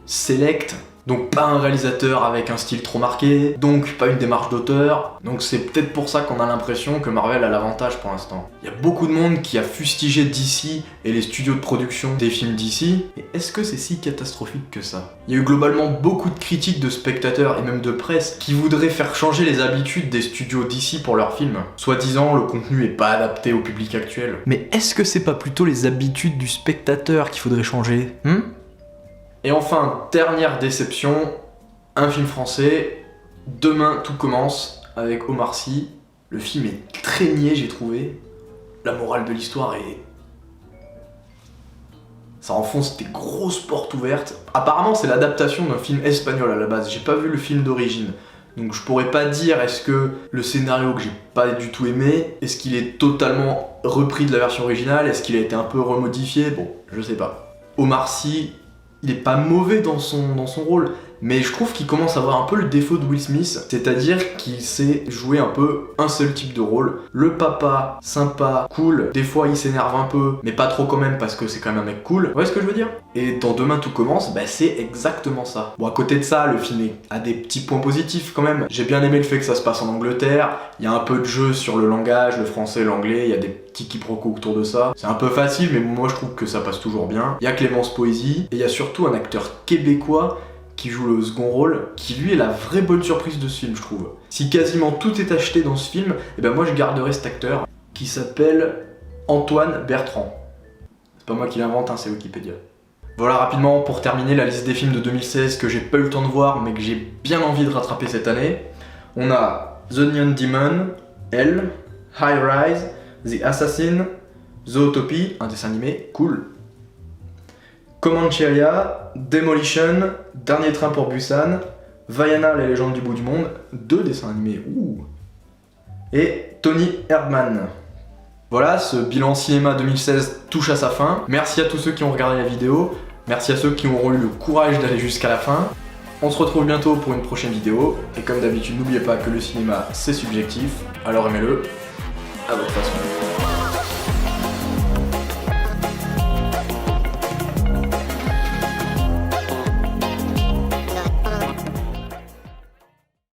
select. Donc pas un réalisateur avec un style trop marqué, donc pas une démarche d'auteur, donc c'est peut-être pour ça qu'on a l'impression que Marvel a l'avantage pour l'instant. Il y a beaucoup de monde qui a fustigé DC et les studios de production des films DC, et est-ce que c'est si catastrophique que ça? Il y a eu globalement beaucoup de critiques de spectateurs et même de presse qui voudraient faire changer les habitudes des studios DC pour leurs films. Soi-disant, le contenu est pas adapté au public actuel. Mais est-ce que c'est pas plutôt les habitudes du spectateur qu'il faudrait changer? Et enfin, dernière déception, un film français, Demain tout commence, avec Omar Sy. Le film est très niais, j'ai trouvé. La morale de l'histoire est... ça enfonce des grosses portes ouvertes. Apparemment, c'est l'adaptation d'un film espagnol à la base, j'ai pas vu le film d'origine. Donc je pourrais pas dire est-ce que le scénario que j'ai pas du tout aimé, est-ce qu'il est totalement repris de la version originale, est-ce qu'il a été un peu remodifié, bon, je sais pas. Omar Sy, il est pas mauvais dans son rôle, mais je trouve qu'il commence à avoir un peu le défaut de Will Smith, c'est-à-dire qu'il sait jouer un peu un seul type de rôle. Le papa, sympa, cool, des fois il s'énerve un peu, mais pas trop quand même parce que c'est quand même un mec cool. Vous voyez ce que je veux dire? Et dans Demain tout commence, bah c'est exactement ça. Bon, à côté de ça, le film a des petits points positifs quand même. J'ai bien aimé le fait que ça se passe en Angleterre, il y a un peu de jeu sur le langage, le français, l'anglais, il y a des petits quiproquos autour de ça. C'est un peu facile, mais moi je trouve que ça passe toujours bien. Il y a Clémence Poésy, et il y a surtout un acteur québécois qui joue le second rôle, qui lui est la vraie bonne surprise de ce film, je trouve. Si quasiment tout est acheté dans ce film, et ben moi je garderai cet acteur, qui s'appelle Antoine Bertrand. C'est pas moi qui l'invente, hein, c'est Wikipédia. Voilà rapidement pour terminer la liste des films de 2016 que j'ai pas eu le temps de voir mais que j'ai bien envie de rattraper cette année. On a The Neon Demon, Elle, High Rise, The Assassin, Zootopie, un dessin animé, cool. Comancheria, Demolition, Dernier train pour Busan, Vaiana la légende du bout du monde, 2 dessins animés, ouh. Et Tony Erdmann. Voilà, ce bilan cinéma 2016 touche à sa fin. Merci à tous ceux qui ont regardé la vidéo. Merci à ceux qui auront eu le courage d'aller jusqu'à la fin. On se retrouve bientôt pour une prochaine vidéo. Et comme d'habitude, n'oubliez pas que le cinéma, c'est subjectif. Alors aimez-le à votre façon.